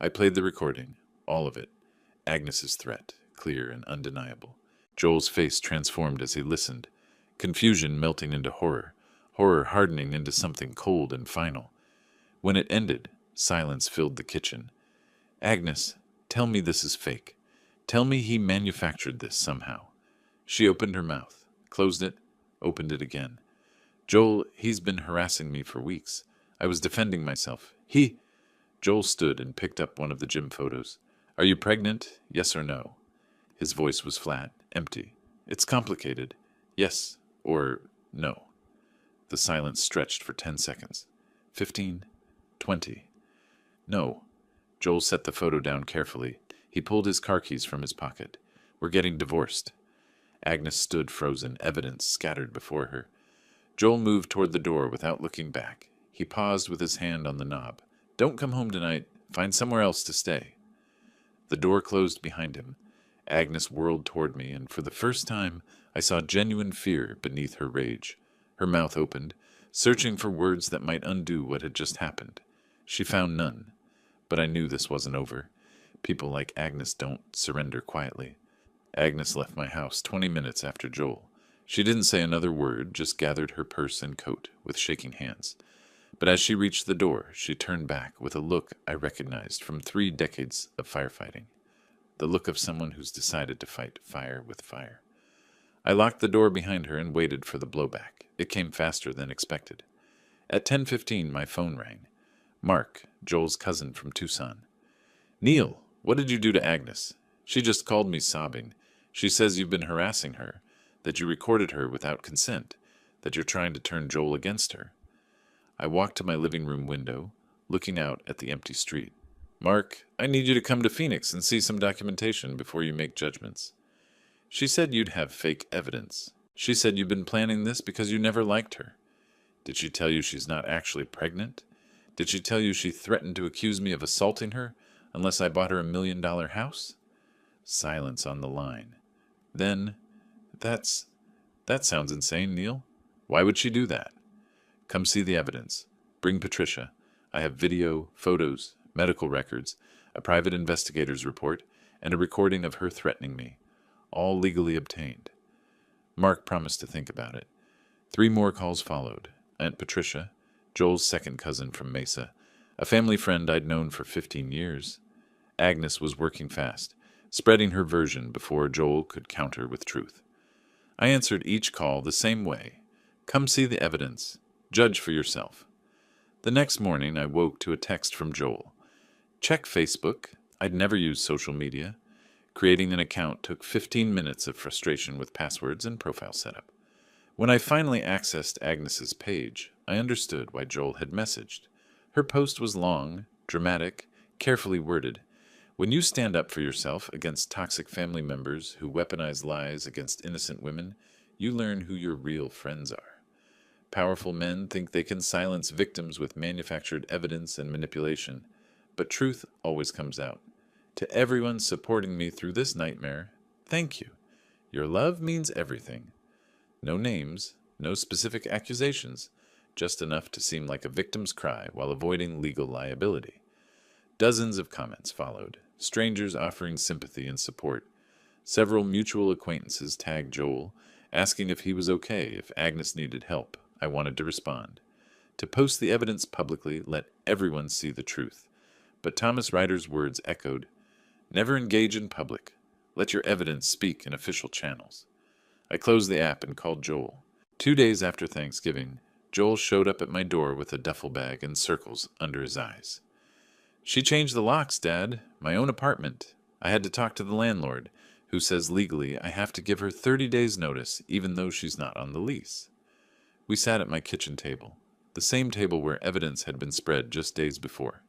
I played the recording, all of it. Agnes's threat, clear and undeniable. Joel's face transformed as he listened, confusion melting into horror, horror hardening into something cold and final. When it ended, silence filled the kitchen. Agnes, tell me this is fake. Tell me he manufactured this somehow. She opened her mouth, closed it, opened it again. Joel, he's been harassing me for weeks. I was defending myself. Joel stood and picked up one of the gym photos. Are you pregnant? Yes or no? His voice was flat, empty. It's complicated. Yes or no. The silence stretched for 10 seconds. 15, 20. No. Joel set the photo down carefully. He pulled his car keys from his pocket. We're getting divorced. Agnes stood frozen, evidence scattered before her. Joel moved toward the door without looking back. He paused with his hand on the knob. Don't come home tonight. Find somewhere else to stay. The door closed behind him. Agnes whirled toward me, and for the first time I saw genuine fear beneath her rage. Her mouth opened, searching for words that might undo what had just happened. She found none. But I knew this wasn't over. People like Agnes don't surrender quietly. Agnes left my house 20 minutes after Joel. She didn't say another word, just gathered her purse and coat with shaking hands. But as she reached the door, she turned back with a look I recognized from 3 decades of firefighting. The look of someone who's decided to fight fire with fire. I locked the door behind her and waited for the blowback. It came faster than expected. At 10:15, my phone rang. Mark, Joel's cousin from Tucson. Neil, what did you do to Agnes? She just called me sobbing. She says you've been harassing her, that you recorded her without consent, that you're trying to turn Joel against her. I walked to my living room window, looking out at the empty street. Mark, I need you to come to Phoenix and see some documentation before you make judgments. She said you'd have fake evidence. She said you've been planning this because you never liked her. Did she tell you she's not actually pregnant? Did she tell you she threatened to accuse me of assaulting her unless I bought her $1 million house? Silence on the line. Then, that sounds insane, Neil. Why would she do that? Come see the evidence. Bring Patricia. I have video, photos, medical records, a private investigator's report, and a recording of her threatening me, all legally obtained. Mark promised to think about it. 3 more calls followed. Aunt Patricia, Joel's second cousin from Mesa, a family friend I'd known for 15 years. Agnes was working fast, spreading her version before Joel could counter with truth. I answered each call the same way. Come see the evidence. Judge for yourself. The next morning, I woke to a text from Joel. Check Facebook. I'd never used social media. Creating an account took 15 minutes of frustration with passwords and profile setup. When I finally accessed Agnes's page, I understood why Joel had messaged. Her post was long, dramatic, carefully worded. When you stand up for yourself against toxic family members who weaponize lies against innocent women, you learn who your real friends are. Powerful men think they can silence victims with manufactured evidence and manipulation, but truth always comes out. To everyone supporting me through this nightmare, thank you. Your love means everything. No names, no specific accusations, just enough to seem like a victim's cry while avoiding legal liability. Dozens of comments followed, strangers offering sympathy and support. Several mutual acquaintances tagged Joel, asking if he was okay if Agnes needed help. I wanted to respond. To post the evidence publicly, let everyone see the truth. But Thomas Ryder's words echoed, never engage in public. Let your evidence speak in official channels. I closed the app and called Joel. 2 days after Thanksgiving, Joel showed up at my door with a duffel bag and circles under his eyes. She changed the locks, Dad. My own apartment. I had to talk to the landlord, who says legally I have to give her 30 days' notice even though she's not on the lease. We sat at my kitchen table, the same table where evidence had been spread just days before.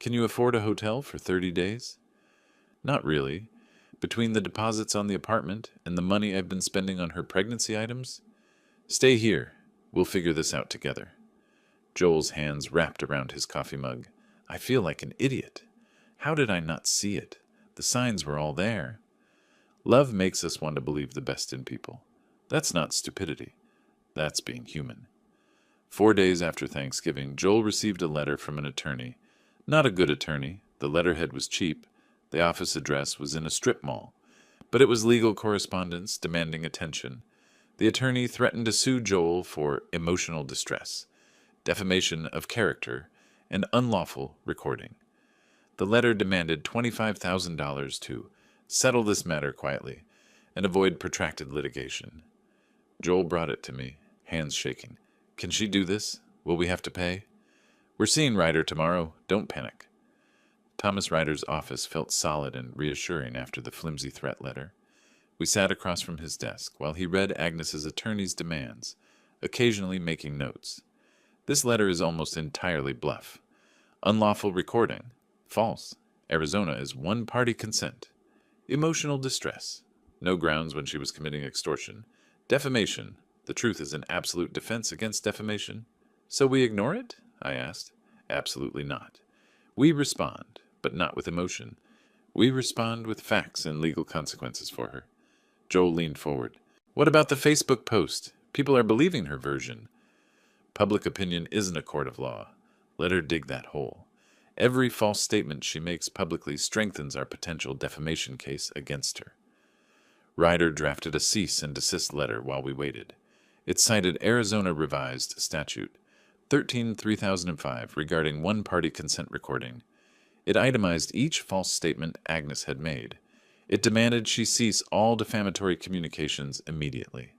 Can you afford a hotel for 30 days? Not really. Between the deposits on the apartment and the money I've been spending on her pregnancy items? Stay here. We'll figure this out together. Joel's hands wrapped around his coffee mug. I feel like an idiot. How did I not see it? The signs were all there. Love makes us want to believe the best in people. That's not stupidity. That's being human. 4 days after Thanksgiving, Joel received a letter from an attorney. Not a good attorney. The letterhead was cheap. The office address was in a strip mall. But it was legal correspondence demanding attention. The attorney threatened to sue Joel for emotional distress, defamation of character, and unlawful recording. The letter demanded $25,000 to settle this matter quietly and avoid protracted litigation. Joel brought it to me, hands shaking. Can she do this? Will we have to pay? We're seeing Ryder tomorrow. Don't panic. Thomas Ryder's office felt solid and reassuring after the flimsy threat letter. We sat across from his desk while he read Agnes's attorney's demands, occasionally making notes. This letter is almost entirely bluff. Unlawful recording. False. Arizona is one-party consent. Emotional distress. No grounds when she was committing extortion. Defamation. The truth is an absolute defense against defamation. So we ignore it? I asked. Absolutely not. We respond, but not with emotion. We respond with facts and legal consequences for her. Joel leaned forward. What about the Facebook post? People are believing her version. Public opinion isn't a court of law. Let her dig that hole. Every false statement she makes publicly strengthens our potential defamation case against her. Ryder drafted a cease and desist letter while we waited. It cited Arizona Revised Statute 13-3005 regarding one-party consent recording. It itemized each false statement Agnes had made. It demanded she cease all defamatory communications immediately.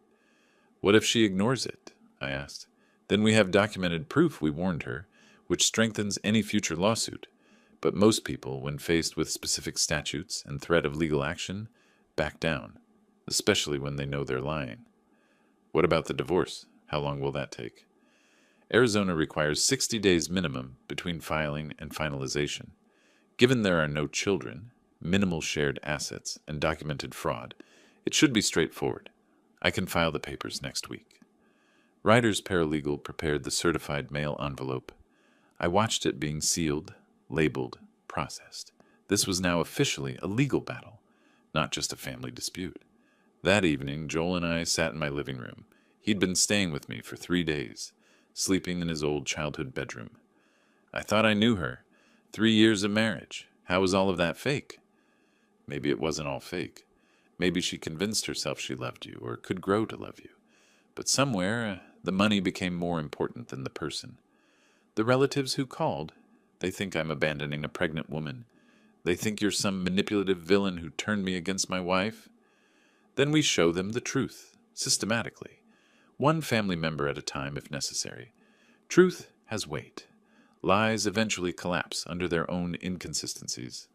What if she ignores it? I asked. Then we have documented proof we warned her, which strengthens any future lawsuit. But most people, when faced with specific statutes and threat of legal action, back down, especially when they know they're lying. What about the divorce? How long will that take? Arizona requires 60 days minimum between filing and finalization. Given there are no children, minimal shared assets, and documented fraud, it should be straightforward. I can file the papers next week. Ryder's paralegal prepared the certified mail envelope. I watched it being sealed, labeled, processed. This was now officially a legal battle, not just a family dispute. That evening, Joel and I sat in my living room. He'd been staying with me for 3 days, sleeping in his old childhood bedroom. I thought I knew her. 3 years of marriage. How was all of that fake? Maybe it wasn't all fake. Maybe she convinced herself she loved you or could grow to love you. But somewhere, the money became more important than the person. The relatives who called, they think I'm abandoning a pregnant woman. They think you're some manipulative villain who turned me against my wife. Then we show them the truth, systematically. One family member at a time if necessary. Truth has weight. Lies eventually collapse under their own inconsistencies.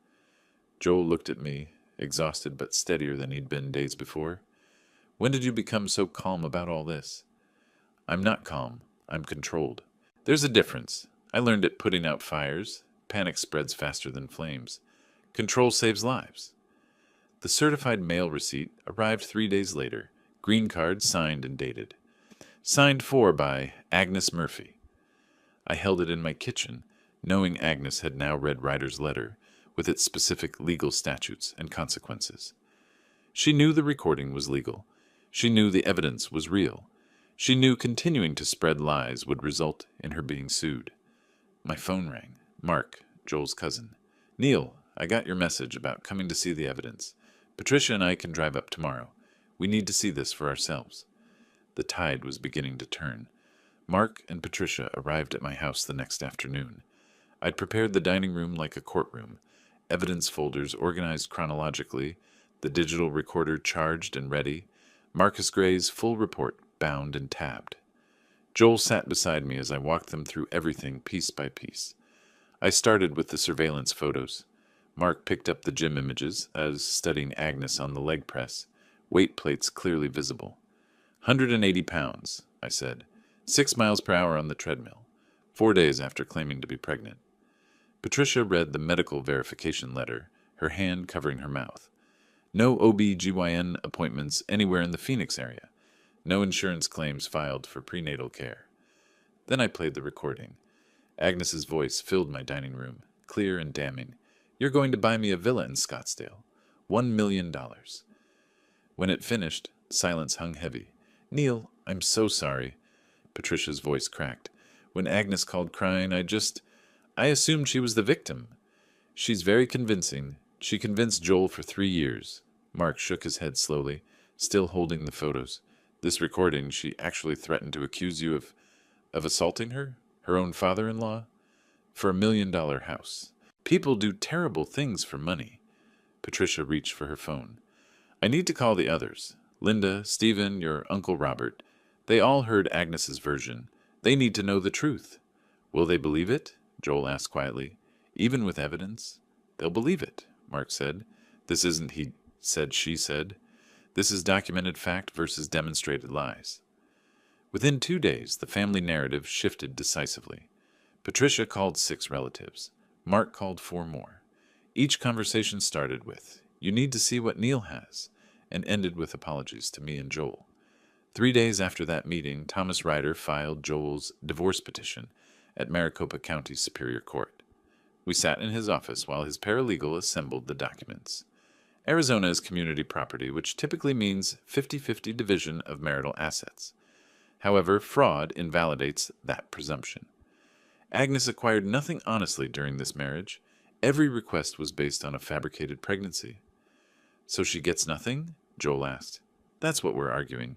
Joel looked at me, exhausted but steadier than he'd been days before. When did you become so calm about all this? I'm not calm. I'm controlled. There's a difference. I learned it putting out fires. Panic spreads faster than flames. Control saves lives. The certified mail receipt arrived 3 days later. Green card signed and dated. Signed for by Agnes Murphy. I held it in my kitchen, knowing Agnes had now read Ryder's letter with its specific legal statutes and consequences. She knew the recording was legal. She knew the evidence was real. She knew continuing to spread lies would result in her being sued. My phone rang. Mark, Joel's cousin. Neil, I got your message about coming to see the evidence. Patricia and I can drive up tomorrow. We need to see this for ourselves. The tide was beginning to turn. Mark and Patricia arrived at my house the next afternoon. I'd prepared the dining room like a courtroom, evidence folders organized chronologically, the digital recorder charged and ready, Marcus Gray's full report bound and tabbed. Joel sat beside me as I walked them through everything piece by piece. I started with the surveillance photos. Mark picked up the gym images, as studying Agnes on the leg press, weight plates clearly visible. 180 pounds, I said. 6 miles per hour on the treadmill. 4 days after claiming to be pregnant. Patricia read the medical verification letter, her hand covering her mouth. No OB/GYN appointments anywhere in the Phoenix area. No insurance claims filed for prenatal care. Then I played the recording. Agnes's voice filled my dining room, clear and damning. You're going to buy me a villa in Scottsdale. $1 million. When it finished, silence hung heavy. Neil, I'm so sorry. Patricia's voice cracked. When Agnes called crying, I assumed she was the victim. She's very convincing. She convinced Joel for 3 years. Mark shook his head slowly, still holding the photos. This recording, she actually threatened to accuse you of assaulting her? Her own father-in-law? For $1 million house. People do terrible things for money. Patricia reached for her phone. I need to call the others. Linda, Stephen, your Uncle Robert. They all heard Agnes's version. They need to know the truth. Will they believe it? Joel asked quietly. Even with evidence? They'll believe it, Mark said. This isn't he said, she said. This is documented fact versus demonstrated lies. Within 2 days, the family narrative shifted decisively. Patricia called 6 relatives. Mark called 4 more. Each conversation started with, "You need to see what Neil has," and ended with apologies to me and Joel. 3 days after that meeting, Thomas Ryder filed Joel's divorce petition at Maricopa County Superior Court. We sat in his office while his paralegal assembled the documents. Arizona is community property, which typically means 50-50 division of marital assets. However, fraud invalidates that presumption. Agnes acquired nothing honestly during this marriage. Every request was based on a fabricated pregnancy. So she gets nothing? Joel asked. That's what we're arguing.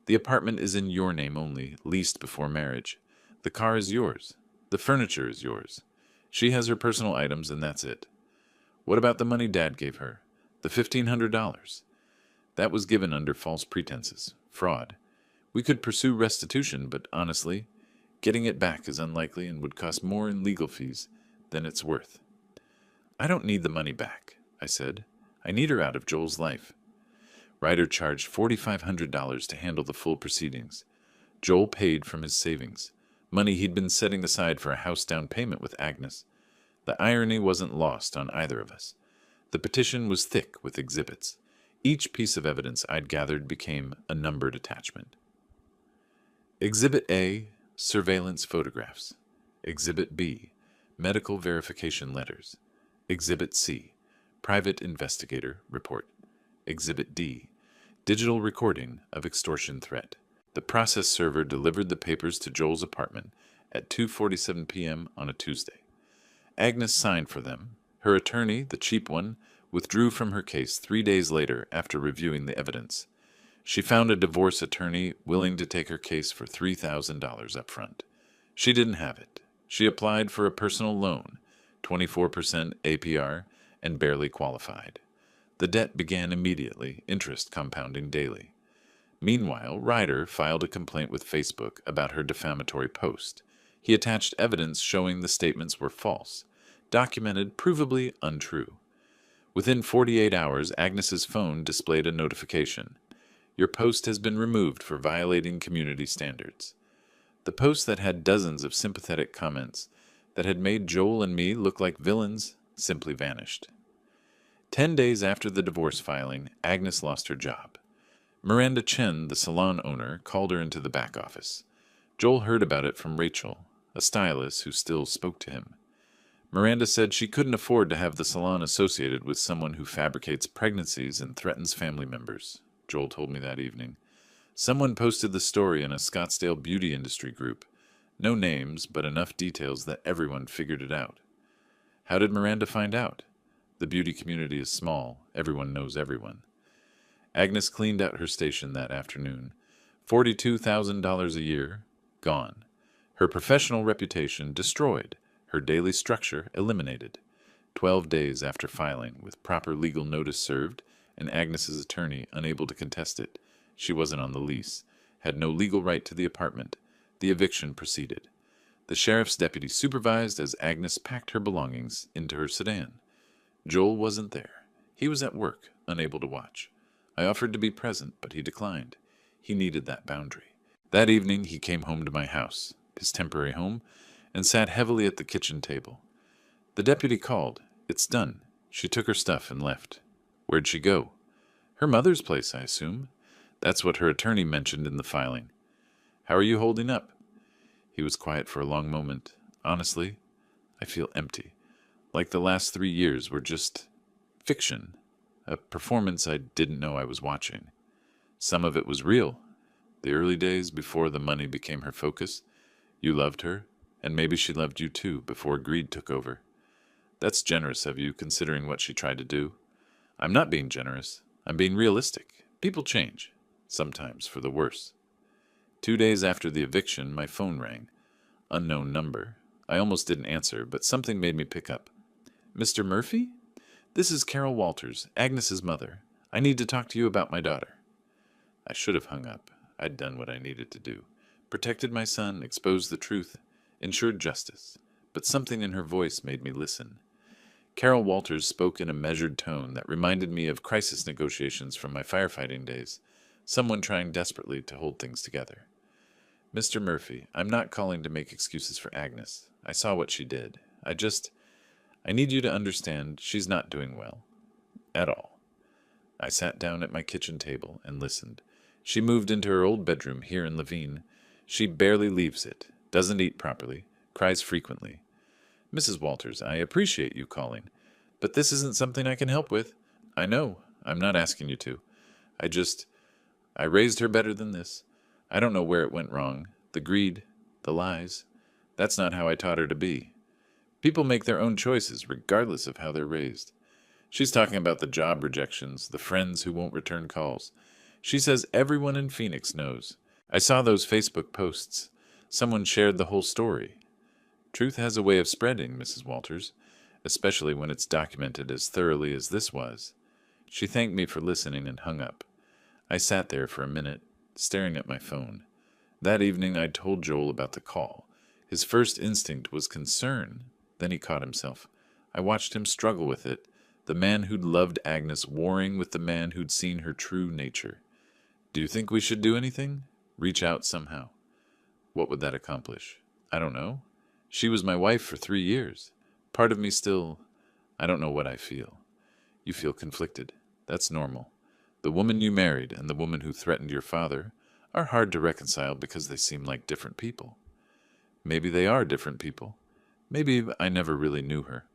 The apartment is in your name only, leased before marriage. The car is yours. The furniture is yours. She has her personal items, and that's it. What about the money Dad gave her? The $1,500. That was given under false pretenses. Fraud. We could pursue restitution, but honestly, getting it back is unlikely and would cost more in legal fees than it's worth. I don't need the money back, I said. I need her out of Joel's life. Ryder charged $4,500 to handle the full proceedings. Joel paid from his savings, money he'd been setting aside for a house down payment with Agnes. The irony wasn't lost on either of us. The petition was thick with exhibits. Each piece of evidence I'd gathered became a numbered attachment. Exhibit A, surveillance photographs. Exhibit B, medical verification letters. Exhibit C, private investigator report. Exhibit D, digital recording of extortion threat. The process server delivered the papers to Joel's apartment at 2:47 p.m. on a Tuesday. Agnes signed for them. Her attorney, the cheap one, withdrew from her case 3 days later after reviewing the evidence. She found a divorce attorney willing to take her case for $3,000 up front. She didn't have it. She applied for a personal loan, 24% APR, and barely qualified. The debt began immediately, interest compounding daily. Meanwhile, Ryder filed a complaint with Facebook about her defamatory post. He attached evidence showing the statements were false, documented provably untrue. Within 48 hours, Agnes's phone displayed a notification. Your post has been removed for violating community standards. The post that had dozens of sympathetic comments that had made Joel and me look like villains simply vanished. 10 days after the divorce filing, Agnes lost her job. Miranda Chen, the salon owner, called her into the back office. Joel heard about it from Rachel, a stylist who still spoke to him. Miranda said she couldn't afford to have the salon associated with someone who fabricates pregnancies and threatens family members. Joel told me that evening. Someone posted the story in a Scottsdale beauty industry group. No names, but enough details that everyone figured it out. How did Miranda find out? The beauty community is small. Everyone knows everyone. Agnes cleaned out her station that afternoon. $42,000 a year, gone. Her professional reputation destroyed. Her daily structure eliminated. 12 days after filing, with proper legal notice served, and Agnes's attorney unable to contest it, she wasn't on the lease, had no legal right to the apartment. The eviction proceeded. The sheriff's deputy supervised as Agnes packed her belongings into her sedan. Joel wasn't there. He was at work, unable to watch. I offered to be present, but he declined. He needed that boundary. That evening he came home to my house, his temporary home, and sat heavily at the kitchen table. The deputy called. It's done. She took her stuff and left. Where'd she go? Her mother's place, I assume. That's what her attorney mentioned in the filing. How are you holding up? He was quiet for a long moment. Honestly, I feel empty. Like the last 3 years were just fiction, a performance I didn't know I was watching. Some of it was real, The early days before the money became her focus. You loved her, and maybe she loved you too before greed took over. That's generous of you, considering what she tried to do. I'm not being generous. I'm being realistic. People change, sometimes for the worse. 2 days after the eviction, my phone rang. Unknown number. I almost didn't answer, but something made me pick up. Mr. Murphy? This is Carol Walters, Agnes's mother. I need to talk to you about my daughter. I should have hung up. I'd done what I needed to do. Protected my son, exposed the truth, ensured justice. But something in her voice made me listen. Carol Walters spoke in a measured tone that reminded me of crisis negotiations from my firefighting days, someone trying desperately to hold things together. Mr. Murphy, I'm not calling to make excuses for Agnes. I saw what she did. I need you to understand she's not doing well. At all. I sat down at my kitchen table and listened. She moved into her old bedroom here in Levine. She barely leaves it, doesn't eat properly, cries frequently. Mrs. Walters, I appreciate you calling, but this isn't something I can help with. I know. I'm not asking you to. I raised her better than this. I don't know where it went wrong. The greed, the lies. That's not how I taught her to be. People make their own choices, regardless of how they're raised. She's talking about the job rejections, the friends who won't return calls. She says everyone in Phoenix knows. I saw those Facebook posts. Someone shared the whole story. Truth has a way of spreading, Mrs. Walters, especially when it's documented as thoroughly as this was. She thanked me for listening and hung up. I sat there for a minute, staring at my phone. That evening I told Joel about the call. His first instinct was concern. Then he caught himself. I watched him struggle with it, the man who'd loved Agnes warring with the man who'd seen her true nature. Do you think we should do anything? Reach out somehow. What would that accomplish? I don't know. She was my wife for 3 years. Part of me still... I don't know what I feel. You feel conflicted. That's normal. The woman you married and the woman who threatened your father are hard to reconcile because they seem like different people. Maybe they are different people. Maybe I never really knew her.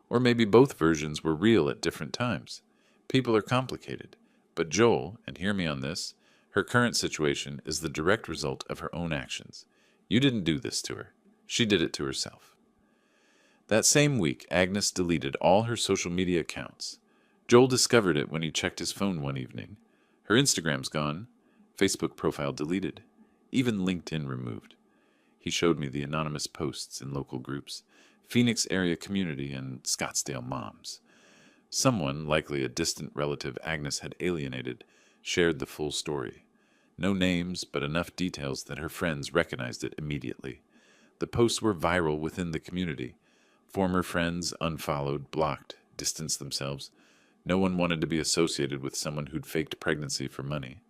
Or maybe both versions were real at different times. People are complicated. But Joel, and hear me on this, her current situation is the direct result of her own actions. You didn't do this to her. She did it to herself. That same week, Agnes deleted all her social media accounts. Joel discovered it when he checked his phone one evening. Her Instagram's gone, Facebook profile deleted, even LinkedIn removed. He showed me the anonymous posts in local groups, Phoenix area community and Scottsdale moms. Someone, likely a distant relative Agnes had alienated, shared the full story. No names, but enough details that her friends recognized it immediately. The posts were viral within the community. Former friends unfollowed, blocked, distanced themselves. No one wanted to be associated with someone who'd faked pregnancy for money.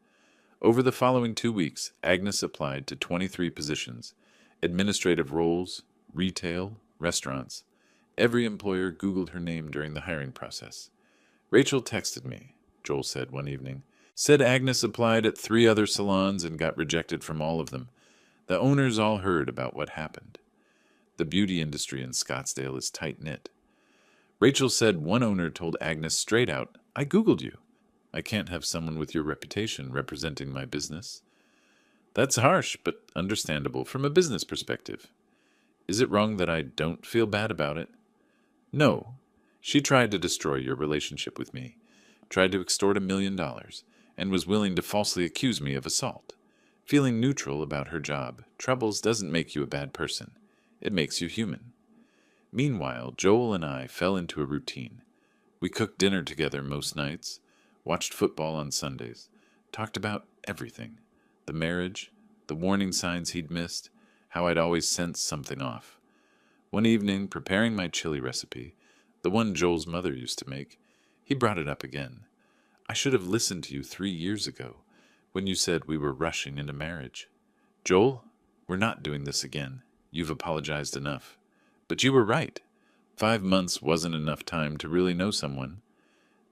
Over the following 2 weeks, Agnes applied to 23 positions, administrative roles, retail, restaurants. Every employer Googled her name during the hiring process. Rachel texted me, Joel said one evening. Said Agnes applied at 3 other salons and got rejected from all of them. The owners all heard about what happened. The beauty industry in Scottsdale is tight-knit. Rachel said one owner told Agnes straight out, I Googled you. I can't have someone with your reputation representing my business. That's harsh, but understandable from a business perspective. Is it wrong that I don't feel bad about it? No. She tried to destroy your relationship with me, tried to extort $1 million, and was willing to falsely accuse me of assault. Feeling neutral about her job, troubles doesn't make you a bad person. It makes you human. Meanwhile, Joel and I fell into a routine. We cooked dinner together most nights, watched football on Sundays, talked about everything. The marriage, the warning signs he'd missed, how I'd always sensed something off. One evening, preparing my chili recipe, the one Joel's mother used to make, he brought it up again. I should have listened to you 3 years ago, when you said we were rushing into marriage. Joel, we're not doing this again. You've apologized enough. But you were right. 5 months wasn't enough time to really know someone.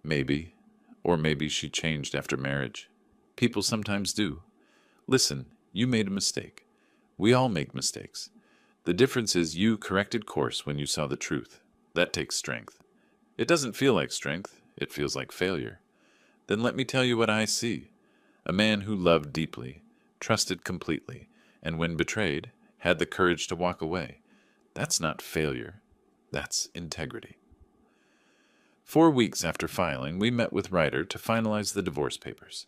Maybe. Or maybe she changed after marriage. People sometimes do. Listen, you made a mistake. We all make mistakes. The difference is you corrected course when you saw the truth. That takes strength. It doesn't feel like strength. It feels like failure. Then let me tell you what I see. A man who loved deeply, trusted completely, and when betrayed, had the courage to walk away. That's not failure. That's integrity. 4 weeks after filing, we met with Ryder to finalize the divorce papers.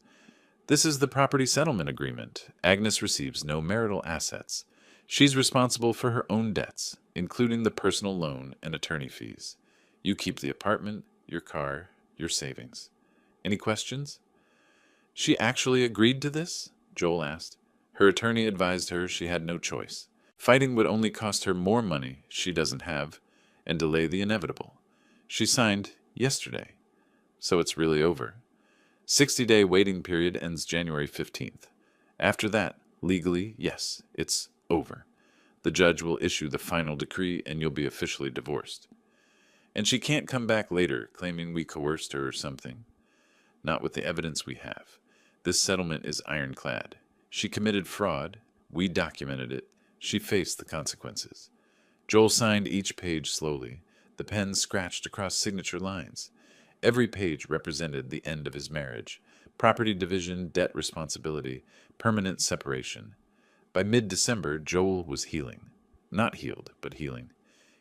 This is the property settlement agreement. Agnes receives no marital assets. She's responsible for her own debts, including the personal loan and attorney fees. You keep the apartment, your car, your savings. Any questions? She actually agreed to this? Joel asked. Her attorney advised her she had no choice. Fighting would only cost her more money she doesn't have and delay the inevitable. She signed yesterday, so it's really over. 60-day waiting period ends January 15th. After that, legally, yes, it's over. The judge will issue the final decree and you'll be officially divorced. And she can't come back later claiming we coerced her or something. Not with the evidence we have. This settlement is ironclad. She committed fraud. We documented it. She faced the consequences. Joel signed each page slowly. The pen scratched across signature lines. Every page represented the end of his marriage. Property division, debt responsibility, permanent separation. By mid-December, Joel was healing. Not healed, but healing.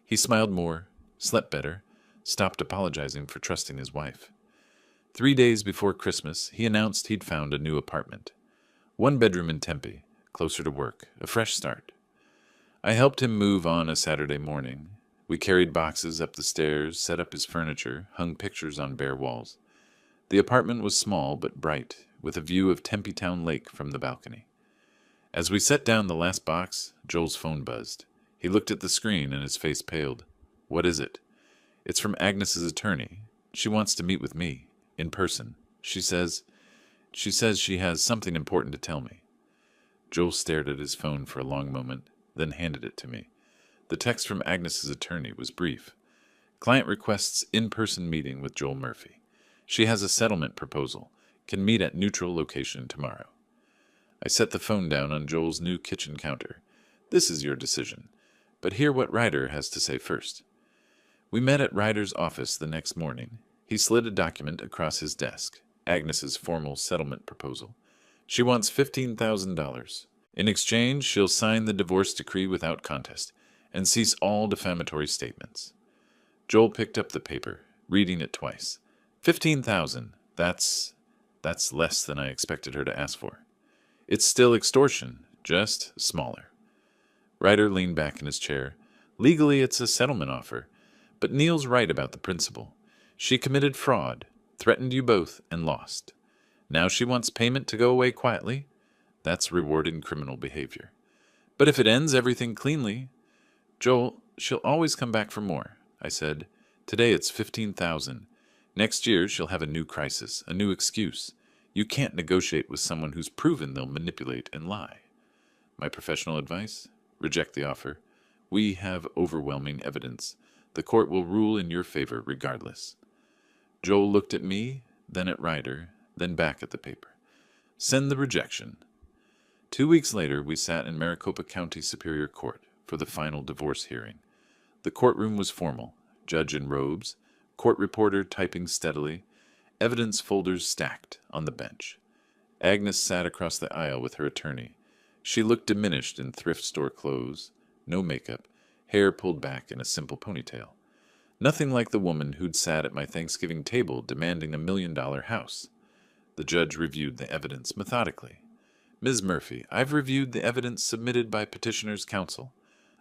He smiled more, slept better, stopped apologizing for trusting his wife. 3 days before Christmas, he announced he'd found a new apartment. 1 bedroom in Tempe, closer to work, a fresh start. I helped him move on a Saturday morning. We carried boxes up the stairs, set up his furniture, hung pictures on bare walls. The apartment was small but bright, with a view of Tempe Town Lake from the balcony. As we set down the last box, Joel's phone buzzed. He looked at the screen and his face paled. What is it? It's from Agnes's attorney. She wants to meet with me, in person. She says she has something important to tell me. Joel stared at his phone for a long moment, then handed it to me. The text from Agnes's attorney was brief. Client requests in-person meeting with Joel Murphy. She has a settlement proposal. Can meet at neutral location tomorrow. I set the phone down on Joel's new kitchen counter. This is your decision. But hear what Ryder has to say first. We met at Ryder's office the next morning. He slid a document across his desk, Agnes's formal settlement proposal. She wants $15,000. In exchange, she'll sign the divorce decree without contest and cease all defamatory statements. Joel picked up the paper, reading it twice. $15,000. That's less than I expected her to ask for. It's still extortion, just smaller. Ryder leaned back in his chair. Legally, it's a settlement offer, but Neil's right about the principle. She committed fraud, threatened you both, and lost. Now she wants payment to go away quietly. That's rewarding criminal behavior. But if it ends everything cleanly, Joel, she'll always come back for more, I said. Today it's $15,000. Next year she'll have a new crisis, a new excuse. You can't negotiate with someone who's proven they'll manipulate and lie. My professional advice? Reject the offer. We have overwhelming evidence. The court will rule in your favor regardless. Joel looked at me, then at Ryder, then back at the paper. Send the rejection. 2 weeks later, we sat in Maricopa County Superior Court for the final divorce hearing. The courtroom was formal, judge in robes, court reporter typing steadily, evidence folders stacked on the bench. Agnes sat across the aisle with her attorney. She looked diminished in thrift store clothes, no makeup, hair pulled back in a simple ponytail. Nothing like the woman who'd sat at my Thanksgiving table demanding $1 million house. The judge reviewed the evidence methodically. Ms. Murphy, I've reviewed the evidence submitted by petitioner's counsel.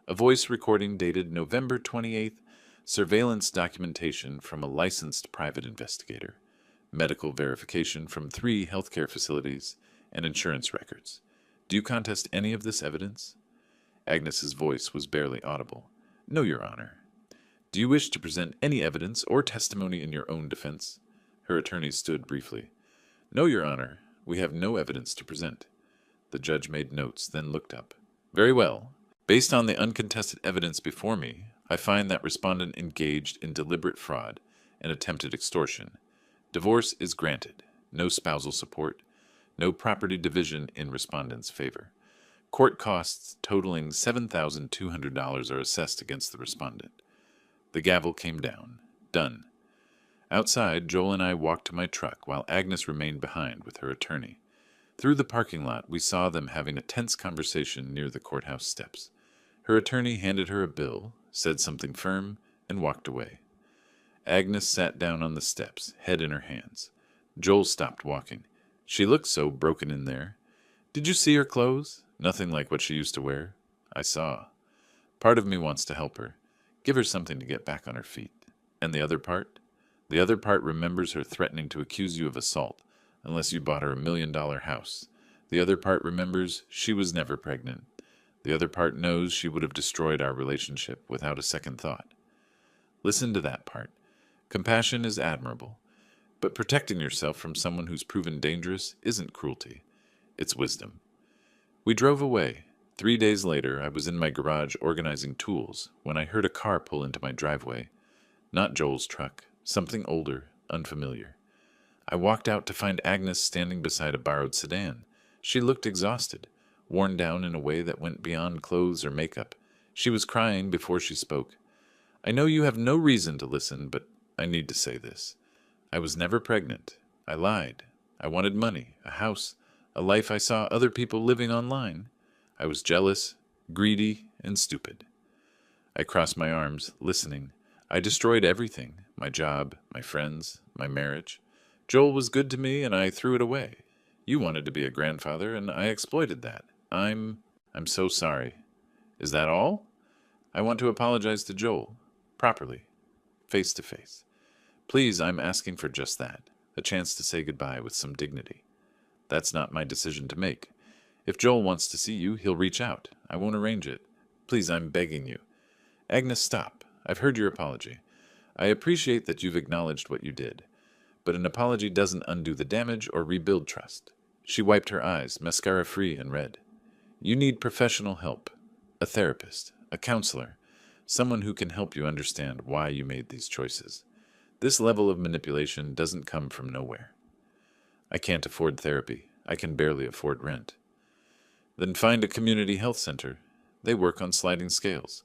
A voice recording dated November 28th, surveillance documentation from a licensed private investigator, medical verification from 3 healthcare facilities, and insurance records. Do you contest any of this evidence? Agnes's voice was barely audible. No, Your Honor. Do you wish to present any evidence or testimony in your own defense? Her attorney stood briefly. No, Your Honor. We have no evidence to present. The judge made notes, then looked up. Very well. Based on the uncontested evidence before me, I find that respondent engaged in deliberate fraud and attempted extortion. Divorce is granted. No spousal support. No property division in respondent's favor. Court costs totaling $7,200 are assessed against the respondent. The gavel came down. Done. Outside, Joel and I walked to my truck while Agnes remained behind with her attorney. Through the parking lot, we saw them having a tense conversation near the courthouse steps. Her attorney handed her a bill, said something firm, and walked away. Agnes sat down on the steps, head in her hands. Joel stopped walking. She looked so broken in there. Did you see her clothes? Nothing like what she used to wear. I saw. Part of me wants to help her. Give her something to get back on her feet. And the other part? The other part remembers her threatening to accuse you of assault, unless you bought her $1 million house. The other part remembers she was never pregnant. The other part knows she would have destroyed our relationship without a second thought. Listen to that part. Compassion is admirable, but protecting yourself from someone who's proven dangerous isn't cruelty. It's wisdom. We drove away. 3 days later, I was in my garage organizing tools when I heard a car pull into my driveway. Not Joel's truck, something older, unfamiliar. I walked out to find Agnes standing beside a borrowed sedan. She looked exhausted, worn down in a way that went beyond clothes or makeup. She was crying before she spoke. I know you have no reason to listen, but I need to say this. I was never pregnant. I lied. I wanted money, a house, a life I saw other people living online. I was jealous, greedy, and stupid. I crossed my arms, listening. I destroyed everything, my job, my friends, my marriage. Joel was good to me, and I threw it away. You wanted to be a grandfather, and I exploited that. I'm so sorry. Is that all? I want to apologize to Joel. Properly. Face to face. Please, I'm asking for just that. A chance to say goodbye with some dignity. That's not my decision to make. If Joel wants to see you, he'll reach out. I won't arrange it. Please, I'm begging you. Agnes, stop. I've heard your apology. I appreciate that you've acknowledged what you did. But an apology doesn't undo the damage or rebuild trust. She wiped her eyes, mascara free and red. You need professional help. A therapist, a counselor, someone who can help you understand why you made these choices. This level of manipulation doesn't come from nowhere. I can't afford therapy. I can barely afford rent. Then find a community health center. They work on sliding scales.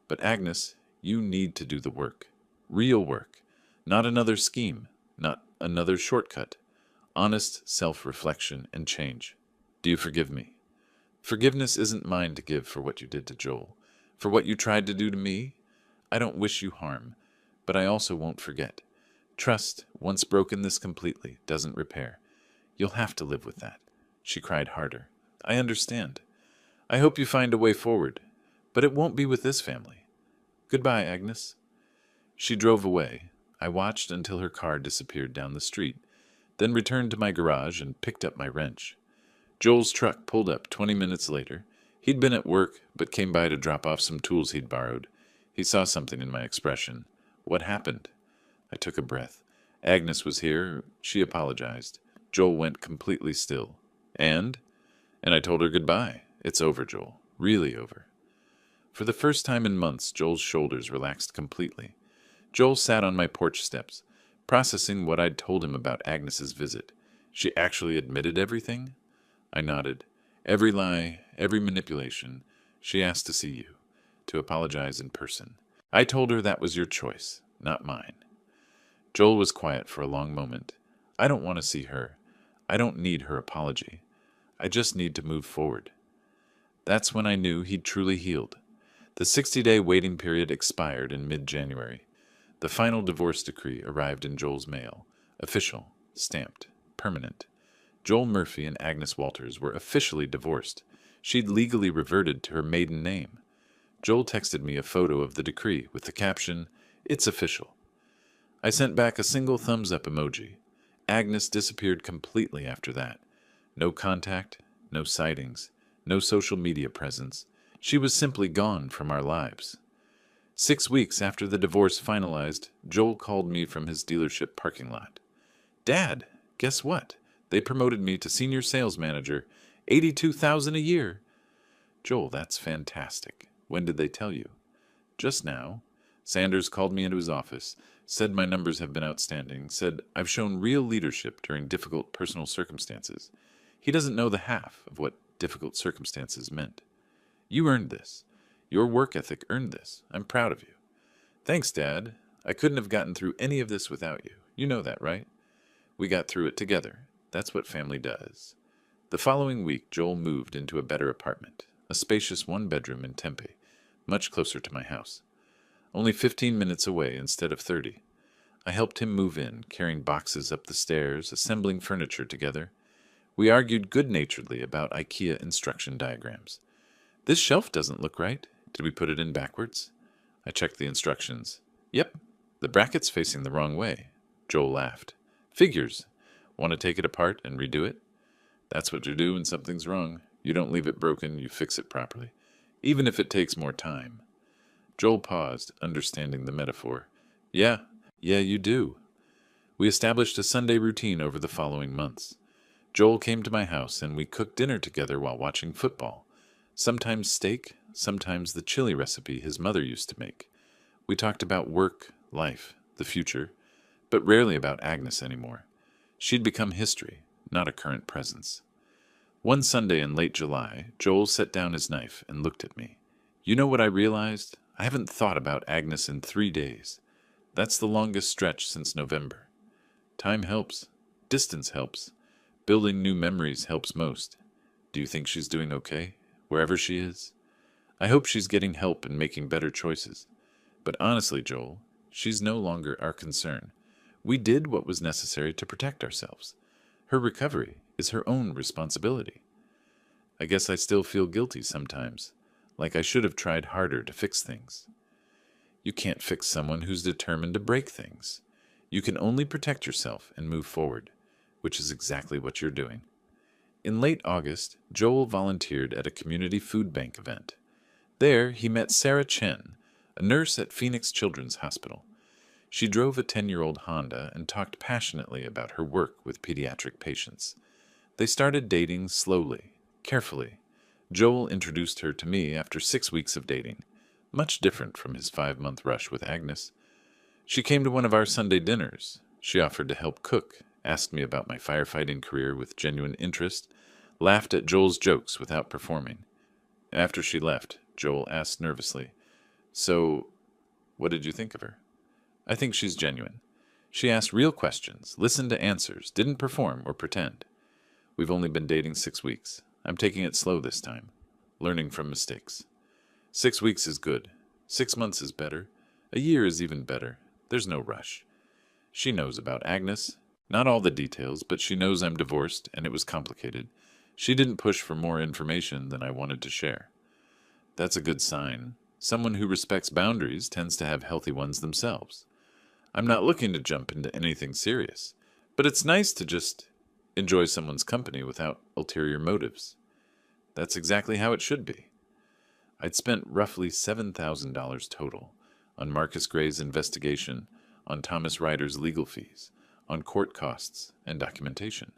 But Agnes, you need to do the work. Real work. Not another scheme. Not another shortcut. Honest self-reflection and change. Do you forgive me? Forgiveness isn't mine to give for what you did to Joel. For what you tried to do to me. I don't wish you harm, but I also won't forget. Trust, once broken this completely, doesn't repair. You'll have to live with that. She cried harder. I understand. I hope you find a way forward, but it won't be with this family. Goodbye, Agnes. She drove away. I watched until her car disappeared down the street, then returned to my garage and picked up my wrench. Joel's truck pulled up 20 minutes later. He'd been at work, but came by to drop off some tools he'd borrowed. He saw something in my expression. What happened? I took a breath. Agnes was here. She apologized. Joel went completely still. And I told her goodbye. It's over, Joel. Really over. For the first time in months, Joel's shoulders relaxed completely. Joel sat on my porch steps, processing what I'd told him about Agnes's visit. She actually admitted everything? I nodded. Every lie, every manipulation. She asked to see you, to apologize in person. I told her that was your choice, not mine. Joel was quiet for a long moment. I don't want to see her. I don't need her apology. I just need to move forward. That's when I knew he'd truly healed. The 60-day waiting period expired in mid-January. The final divorce decree arrived in Joel's mail. Official, stamped, permanent. Joel Murphy and Agnes Walters were officially divorced. She'd legally reverted to her maiden name. Joel texted me a photo of the decree with the caption, "It's official." I sent back a single thumbs-up emoji. Agnes disappeared completely after that. No contact, no sightings, no social media presence. She was simply gone from our lives. 6 weeks after the divorce finalized, Joel called me from his dealership parking lot. "Dad, guess what? They promoted me to senior sales manager, $82,000 a year." "Joel, that's fantastic. When did they tell you?" "Just now. Sanders called me into his office, said my numbers have been outstanding, said I've shown real leadership during difficult personal circumstances. He doesn't know the half of what difficult circumstances meant. You earned this. Your work ethic earned this. I'm proud of you." "Thanks, Dad. I couldn't have gotten through any of this without you. You know that, right? We got through it together. That's what family does." The following week, Joel moved into a better apartment, a spacious one-bedroom in Tempe, much closer to my house. Only 15 minutes away instead of 30. I helped him move in, carrying boxes up the stairs, assembling furniture together. We argued good-naturedly about IKEA instruction diagrams. This shelf doesn't look right. Did we put it in backwards? I checked the instructions. Yep, the bracket's facing the wrong way. Joel laughed. Figures. Want to take it apart and redo it? That's what you do when something's wrong. You don't leave it broken, you fix it properly, even if it takes more time. Joel paused, understanding the metaphor. Yeah, you do. We established a Sunday routine over the following months. Joel came to my house and we cooked dinner together while watching football. Sometimes steak, sometimes the chili recipe his mother used to make. We talked about work, life, the future, but rarely about Agnes anymore. She'd become history, not a current presence. One Sunday in late July, Joel set down his knife and looked at me. You know what I realized? I haven't thought about Agnes in 3 days. That's the longest stretch since November. Time helps. Distance helps. Building new memories helps most. Do you think she's doing okay, wherever she is? I hope she's getting help and making better choices. But honestly, Joel, she's no longer our concern. We did what was necessary to protect ourselves. Her recovery is her own responsibility. I guess I still feel guilty sometimes, like I should have tried harder to fix things. You can't fix someone who's determined to break things. You can only protect yourself and move forward, which is exactly what you're doing. In late August, Joel volunteered at a community food bank event. There, he met Sarah Chen, a nurse at Phoenix Children's Hospital. She drove a 10-year-old Honda and talked passionately about her work with pediatric patients. They started dating slowly, carefully. Joel introduced her to me after 6 weeks of dating, much different from his 5-month rush with Agnes. She came to one of our Sunday dinners. She offered to help cook, asked me about my firefighting career with genuine interest, laughed at Joel's jokes without performing. After she left, Joel asked nervously, "So, what did you think of her?" "I think she's genuine. She asked real questions, listened to answers, didn't perform or pretend. We've only been dating 6 weeks. I'm taking it slow this time, learning from mistakes. 6 weeks is good. 6 months is better. A year is even better. There's no rush. She knows about Agnes. Not all the details, but she knows I'm divorced and it was complicated. She didn't push for more information than I wanted to share. That's a good sign. Someone who respects boundaries tends to have healthy ones themselves. I'm not looking to jump into anything serious, but it's nice to just enjoy someone's company without ulterior motives. That's exactly how it should be." I'd spent roughly $7,000 total on Marcus Gray's investigation, on Thomas Ryder's legal fees, on court costs and documentation.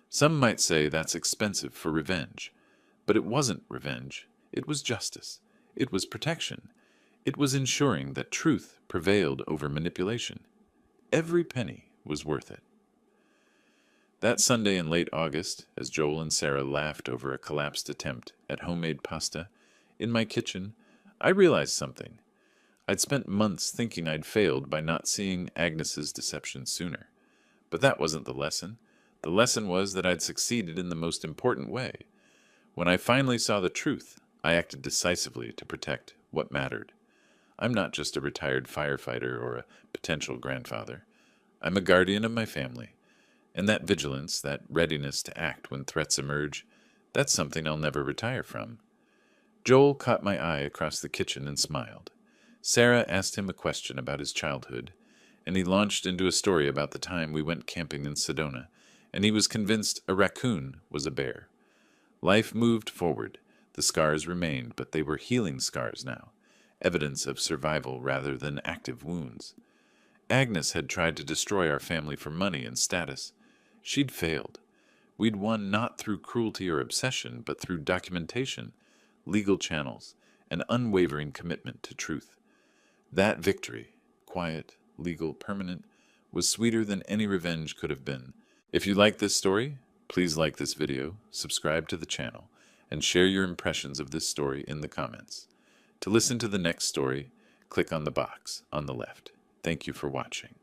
Some might say that's expensive for revenge, but it wasn't revenge. It was justice. It was protection. It was ensuring that truth prevailed over manipulation. Every penny was worth it. That Sunday in late August, as Joel and Sarah laughed over a collapsed attempt at homemade pasta, in my kitchen, I realized something. I'd spent months thinking I'd failed by not seeing Agnes's deception sooner. But that wasn't the lesson. The lesson was that I'd succeeded in the most important way. When I finally saw the truth, I acted decisively to protect what mattered. I'm not just a retired firefighter or a potential grandfather. I'm a guardian of my family. And that vigilance, that readiness to act when threats emerge, that's something I'll never retire from. Joel caught my eye across the kitchen and smiled. Sarah asked him a question about his childhood, and he launched into a story about the time we went camping in Sedona, and he was convinced a raccoon was a bear. Life moved forward. The scars remained, but they were healing scars now, evidence of survival rather than active wounds. Agnes had tried to destroy our family for money and status. She'd failed. We'd won not through cruelty or obsession, but through documentation, legal channels, and unwavering commitment to truth. That victory, quiet, legal, permanent, was sweeter than any revenge could have been. If you like this story, please like this video, subscribe to the channel, and share your impressions of this story in the comments. To listen to the next story, click on the box on the left. Thank you for watching.